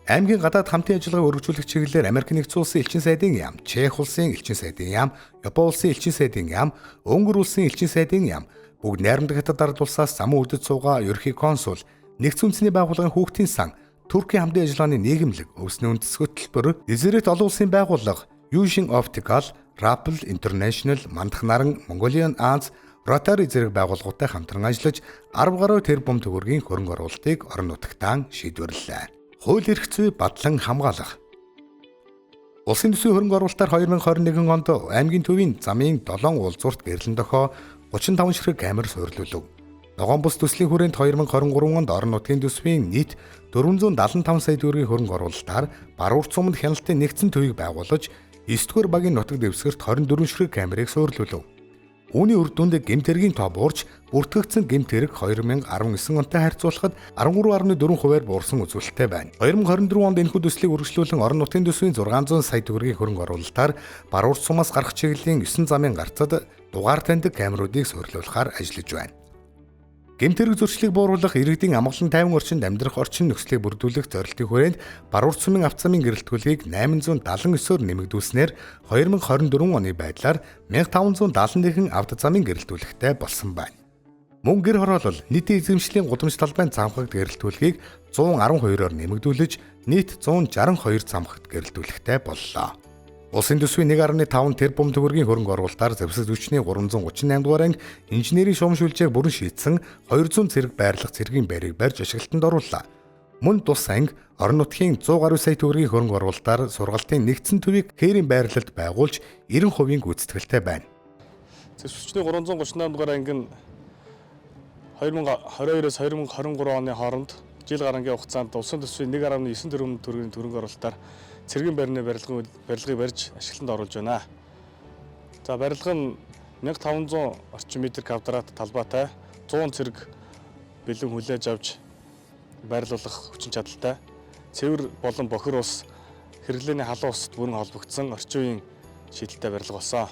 Аймгийн гадаад хамтын ажиллагааг өргөжүүлэх чиглэлээр Америк нэгдсэн улсын элчин сайдын яам, Чех улсын элчин сайдын яам, Япон улсын элчин сайдын яам, Өнгөр улсын элчин сайдын яам, бүгд найрамдаг хятад ард улсаас замун үрдэд суугаа ерхий консул, нэгдсэн үндэсний байгууллагын хүүхдийн сан, Туркийн хамтын ажиллагааны нийгэмлэг, өвсний үндэс хөтөлбөр, Израиль олон улсын байгууллага, Yushin Optical, Rappel International, Мандах наран, Mongolian Ants, Rotary зэрэг байгууллагуудтай хамтран ажиллаж 10 гаруй тэрбум төгрөгийн хөрөнгө оруулалтыг орон нутагтаа шийдвэрлэлээ. Хууль эрх зүй бадлан хамгаалах. Улсын төсвийн хөрөнгө оруулалтаар 2021 онд аймгийн төвийн замын 7 уулзуурт гэрлэн дохоо 35 ширхэг камер суйрлуулв. Ногоон бус төслийн хүрээнд 2023 онд орон нутгийн төсвийн нийт 475 сая төгрөгийн хөрөнгө оруулалтаар баруун суманд хяналтын нэгдсэн төвийг байгуулж 9-р багийн нутаг дэвсгэрт 24 ширхэг камерыг суйрлуулв. Үүний үр дүнд гэмтэргийн тоо буурч бүртгэгдсэн гэмтэрэг 2019 онтой харьцуулахад 13.4%-аар буурсан үзүүлэлттэй байна. 2024 онд энэхүү төслийг үргэлжлүүлэн орон нутгийн төсвийн 600 сая төгрөгийн хөрөнгө оруулалтаар баруун сумаас гарах чиглэлийн 9 замын гарцад дугаар таньдаг камеруудыг суйрлуулахаар ажиллаж байна. Гэмтэрэг зөрчлийг бууруулах, иргэдийн амгалан тайван орчинд амьдрах орчин нөхцөлийг бүрдүүлэх зорилтын хүрээнд Баруурт сумын авто замын гэрэлтгүүлгийг 879-оор нэмэгдүүлснээр 2024 оны байдлаар 1571 авто замын гэрэлтгүүлэгтэй болсон байна. Мөн гэр хороолол нийтийн эзэмшлийн гудамж талбайн замхагт гэрэлтгүүлгийг 112-оор нэмэгдүүлж нийт 162 замхагт гэрэлтгүүлэгтэй боллоо. Улсын төсвийн 1.5 тэрбум төгрөгийн хөрөнгө оруулалтаар зэвсэг зүчний 338 дугаар анги инженерийн шугамшуулжааг бүрэн шийдсэн 200 цэрэг байрлах цэргийн байрыг барьж ашиглалтанд орууллаа. Мөн тус анги орон нутгийн 100 гаруй сая төгрөгийн хөрөнгө оруулалтаар сургалтын нэгдсэн төвийг хээрийн байрлалд байгуулж 90% гүйцэтгэлтэй байна. Зэвсэг зүчний 338 дугаар анги нь 2022-оос 2023 оны хооронд жил гарангийн хугацаанд улсын төсвийн 1.9 тэрбум төгрөгийн хөрөнгө оруулалтаар цэргийн байрны барилгыг барьж ашиглалтанд оруулж байна. За барилга нь 1500 орчим метр квадрат талбайтай 100 цэрэг бэлэн хүлээж авч байрлуулах хүчин чадалтай цэвэр болон бохир ус хэрэглээний халуун усд бүрэн холбогдсон орчин үеийн шийдэлтэй барилга болсон.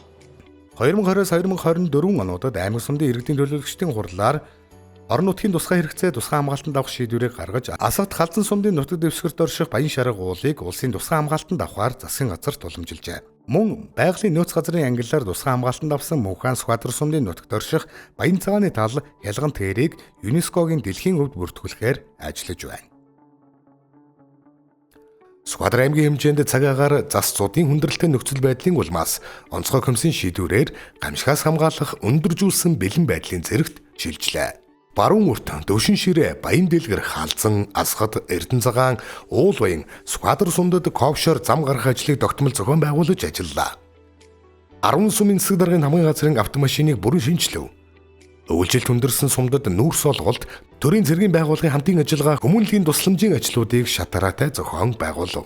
2020-2024 онуудад аймаг сумдын иргэдийн төлөөлөгчдийн хурлаар орон нутгийн тусгай хэрэгцээ тусгай хамгаалтанд авах шийдвэрийг гаргаж Асагт халдсан сумдын нутаг дэвсгэрт орших Баян Шарга уулыг улсын тусгай хамгаалтанд авахар засгийн газарт уламжилжээ. Мөн байгалийн нөөц газрын ангиллаар тусгай хамгаалтанд авсан Мөнхаан Сүхбаатар сумдын нутагт орших Баян цагааны тал ялган тэрийг ЮНЕСКОгийн дэлхийн өвд бүртгүүлэхээр ажиллаж байна. Сүхбаатар аймгийн хэмжээнд цагаагаар зас зуудын хүндрэлтэй нөхцөл байдлын улмаас онцгой комиссийн шийдвэрээр гамшигаас хамгаалах өндөржүүлсэн бэлэн байдлын зэрэгт шилжлээ. Баруун урт, Дөвшин ширээ, Баян дэлгэр, Халзан, Асгад, Эрдэнэцагаан, Уулбаян, Сүхбаатар сумдад ковшоор зам гарах ажлыг тогтмол зохион байгуулж ажиллалаа. 10 сумын засаг даргын хамгийн газрын автомашиныг бүрэн шинжилв. Өвлжилт хүндэрсэн сумдад нүүрс олголт, төрийн цэргийн байгууллагын хамтын ажиллагаа, хүмүүнлэгийн тусламжийн ажлуудыг шатараатай зохион байгуулв.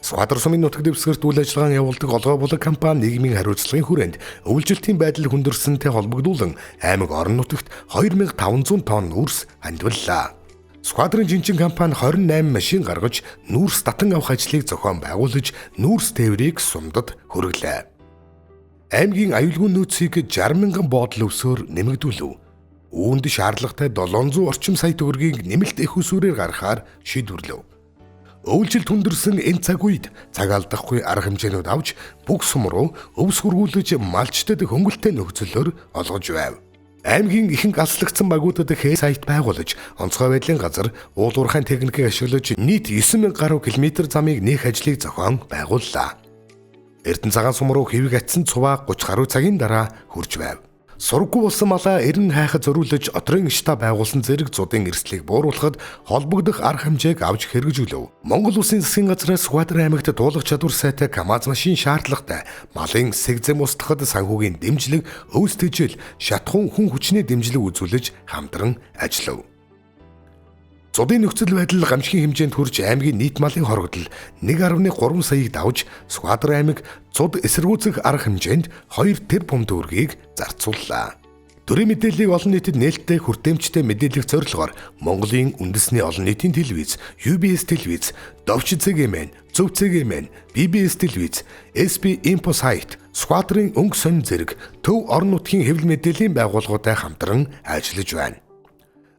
Сүхбаатар сумын нутаг дэвсгэрт үйл ажиллагаан явуулдаг олгой булаг компани нийгмийн хариуцлагын хүрээнд өвлжилтийн байдал хүндэрсэнтэй холбогдуулан аймаг орон нутагт 2500 тонн нүүрс хандваллаа. Сүхбаатарын жинчин компани 28 машин гаргаж нүүрс татан авах ажлыг зохион байгуулж нүүрс тээврийг сумдад хүргэлээ. Аймгийн аюулгүй нөөцийг 60 мянган боодол өвсөөр нэмэгдүүлв. Үүнд шаардлагатай 700 орчим сая төгрөгийг нэмэлт их усүрээр гаргахаар шийдвэрлэв. Өвлжилт хүндэрсэн энэ цаг үед цаг алдахгүй арга хэмжээнүүд авч бүх сум руу өвс хургуулж малчтад хөнгөлтэй нөхцөлөөр олгож байв. Аймгийн ихэнх алслагдсан багуудад сайт байгуулж онцгой байдлын газар уулуурхайн техникийг ашиглаж нийт 9000 гаруй км замыг нээх ажлыг зохион байгууллаа. Эрдэнэцагаан сум руу хэвийг атсан цуваа 30 гаруй цагийн дараа хурж байв. Сурггүй болсон малаа эрен хайхад зориулж отрын штаб байгуулсан зэрэг зуудын эрсдлийг бууруулахад холбогдох арга хэмжээг авч хэрэгжүүлв. Монгол Улсын засгийн газраас Сүхбаатар аймагт дуулах чадвар сайтай КАМАЗ машин шаардлагатай малын сэгзэм устгахад санхүүгийн дэмжлэг, өвс тэжээл, шатхуун хүн хүчний дэмжлэг үзүүлж хамтран ажиллав. Зуудын нөхцөл байдал гамшигын хэмжээнд хүрч аймгийн нийт малын хорогдол 1.3 саяыг давж Сүхбаатар аймаг цуд эсэргүүцэх арга хэмжээнд 2 тэрбум төгрөгийг зарцууллаа. Төрийн мэдээллийг олон нийтэд нээлттэй хүртээмжтэй мэдээлэх зорилгоор Монголын үндэсний олон нийтийн телевиз, UBS телевиз, Довч ЦГМ, Зөв ЦГМ, BBS телевиз, SB Info сайт, Сүхбаатарын өнгө сонин зэрэг төв орон нутгийн хэвлэл мэдээллийн байгууллагуудтай хамтран ажиллаж байна.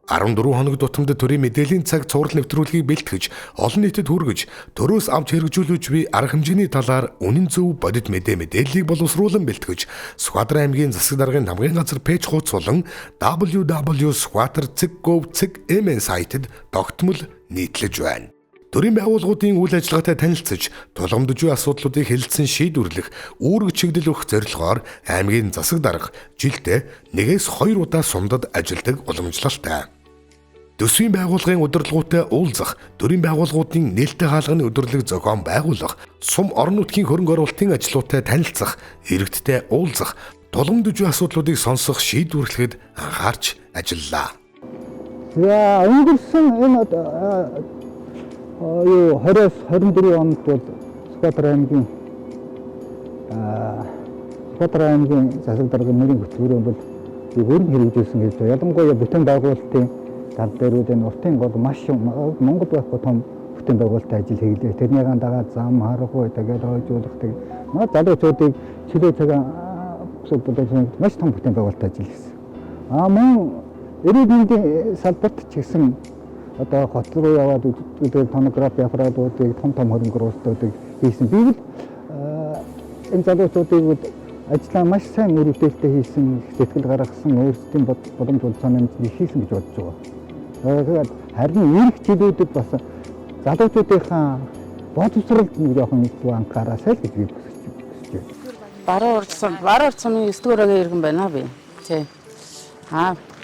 14 хоног тутамд төрийн мэдээллийн цаг цуврал нэвтрүүлгийг бэлтгэж, олон нийтэд хүргэж, төрөөс авч хэрэгжүүлж буй арга хэмжээний талаар үнэн зөв бодит мэдээллийг боловсруулан бэлтгэж, Сүхбаатар аймгийн засаг даргын хамгийн газар пэйж хуудас болон www.sukhbatar.gov.mn сайтад тогтмол нийтлэж байна. Төрийн байгууллагуудын үйл ажиллагаатай танилцж, тулгамдж буй асуудлуудыг хэлэлцэн шийдвэрлэх, үүрэг чиглэл өгөх зорилгоор аймгийн засаг дарга жилдээ 1-2 удаа сумдад ажилладаг уламжлалтай. Төсвийн байгууллагын удирдлагуудтай уулзах, төрийн байгууллагуудын нээлттэй хаалганы өдөрлөг зохион байгуулах, сум орон нутгийн хөрөнгө оруулалтын ажлуудтай танилцах, иргэдтэй уулзах, тулгамдж буй асуудлуудыг сонсох, шийдвэрлэхэд анхаарч ажиллалаа. За өнгөрсөн энэ 20-24 онд бол Сүхбаатар аймгийн засаг даргын нэрийн хөтөлбөрөөр бол бүрэн хэрэгжүүлсэн гэж байна. Ялангуяа бүтээн байгуулалтын тал дээр үл энэ уртын гол маш Монгол байхгүй том бүтээн байгуулалтын ажил хийлээ. Тэрнийхэн дагаад зам харахгүй тэгээд хойжуулах манай залуучуудыг чөлөө цагаан бүлэглэнд маш том бүтээн байгуулалтын ажил хийсэн. Мөн Эрүүл мэндийн салбарт ч гэсэн одоо хот руу яваад үздэг томографи аппаратуудыг том хөрөнгө хийсэн. Би л энэ залуучуудыг ажлаа маш сайн үр бүтээлтэй хийсэн, сэтгэл гаргасан, өөрсдийн боломж үзүүлэлтийг хийсэн гэж бодож байгаа. Тэгээд харин ирэх жилүүдэд бас залуучуудынхаа боловсролд нэг жоохон илүү анхаарасай л гэж би хүсэж байна. Баруун урдсан 9-р иргэн байна би. Тий.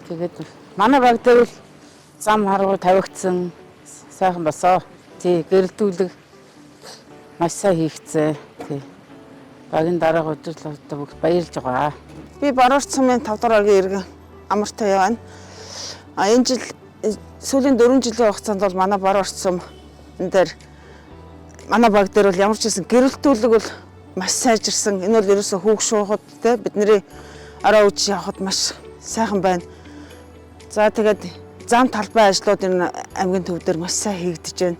Тэгээд манай баг дээр зам харгуу тавигдсан сайхан босоо. Тий, гэрэлтүүлэг маш сайн хийгдсэн. Тий. Багийн дараагийн удирдлагуудад бүгд баярлж байгаа. Би Баруун цумын 5 дугаар иргэн амартай явна. Энэ жил сүүлийн 4 жилийн хугацаанд бол манай Баруун цум энэ дээр манай баг дээр бол ямар ч гэсэн гэрэлтүүлэг бол маш сайжирсан. Энэ бол ерөөсөө хүүг шуухад те бидний араа үуч явахад маш сайхан байна. За тэгээд зам талбай ажлууд энэ аймгийн төв дээр маш сайн хийгдэж байна.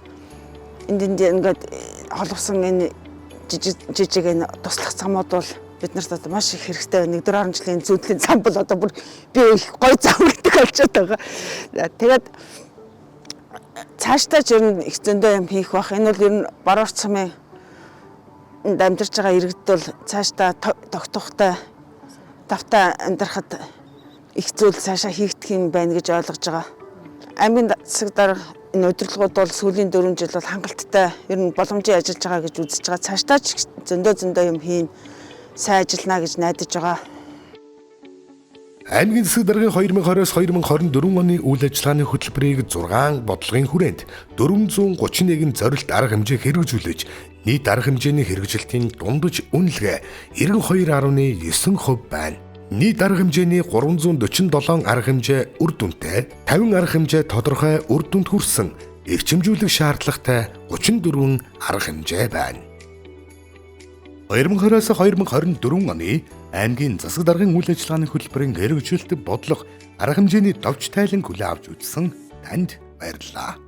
Энд ингээд холбосон энэ жижиг энэ туслах замууд бол биднэрт одоо маш их хэрэгтэй байна. 4 жилийн зүйдлийн зам бол одоо бүр би их гоё зам гэдэг болчиход байгаа. Тэгээд цаашдаа ч ер нь их зөндөө юм хийх бах. Энэ бол ер нь Баруун цумын энд амьдарч байгаа иргэд бол цаашдаа тогтохтой давтаа амьдрахад их зүйл цаашаа хийгдэх юм байна гэж ойлгож байгаа. Аймгийн засаг дарга энэ удирдлагууд бол сүүлийн 4 жил бол хангалттай ер нь боломжийн ажиллаж байгаа гэж үзэж байгаа. Цаашдаа ч зөндөө юм хийн сайн ажиллана гэж найдаж байгаа. Аймгийн засаг даргын 2020-с 2024 оны үйл ажиллагааны хөтөлбөрийг 6 бодлогын хүрээнд 431 зорилт арга хэмжээ хэрэгжүүлж, нийт арга хэмжээний хэрэгжилтийн дундаж үнэлгээ 92.9% байна. Нийт арга хэмжээний 347 арга хэмжээ үр дүнтэй, 50 арга хэмжээ тодорхой үр дүнд хүрсэн, эрчимжүүлэх шаардлагатай 34 арга хэмжээ байна. 2020-с 2024 оны аймгийн засаг даргын үйл ажиллагааны хөтөлбөрийн хэрэгжүүлэлт бодлого арга хэмжээний товч тайлан хүлээн авч үзсэн танд баярлалаа.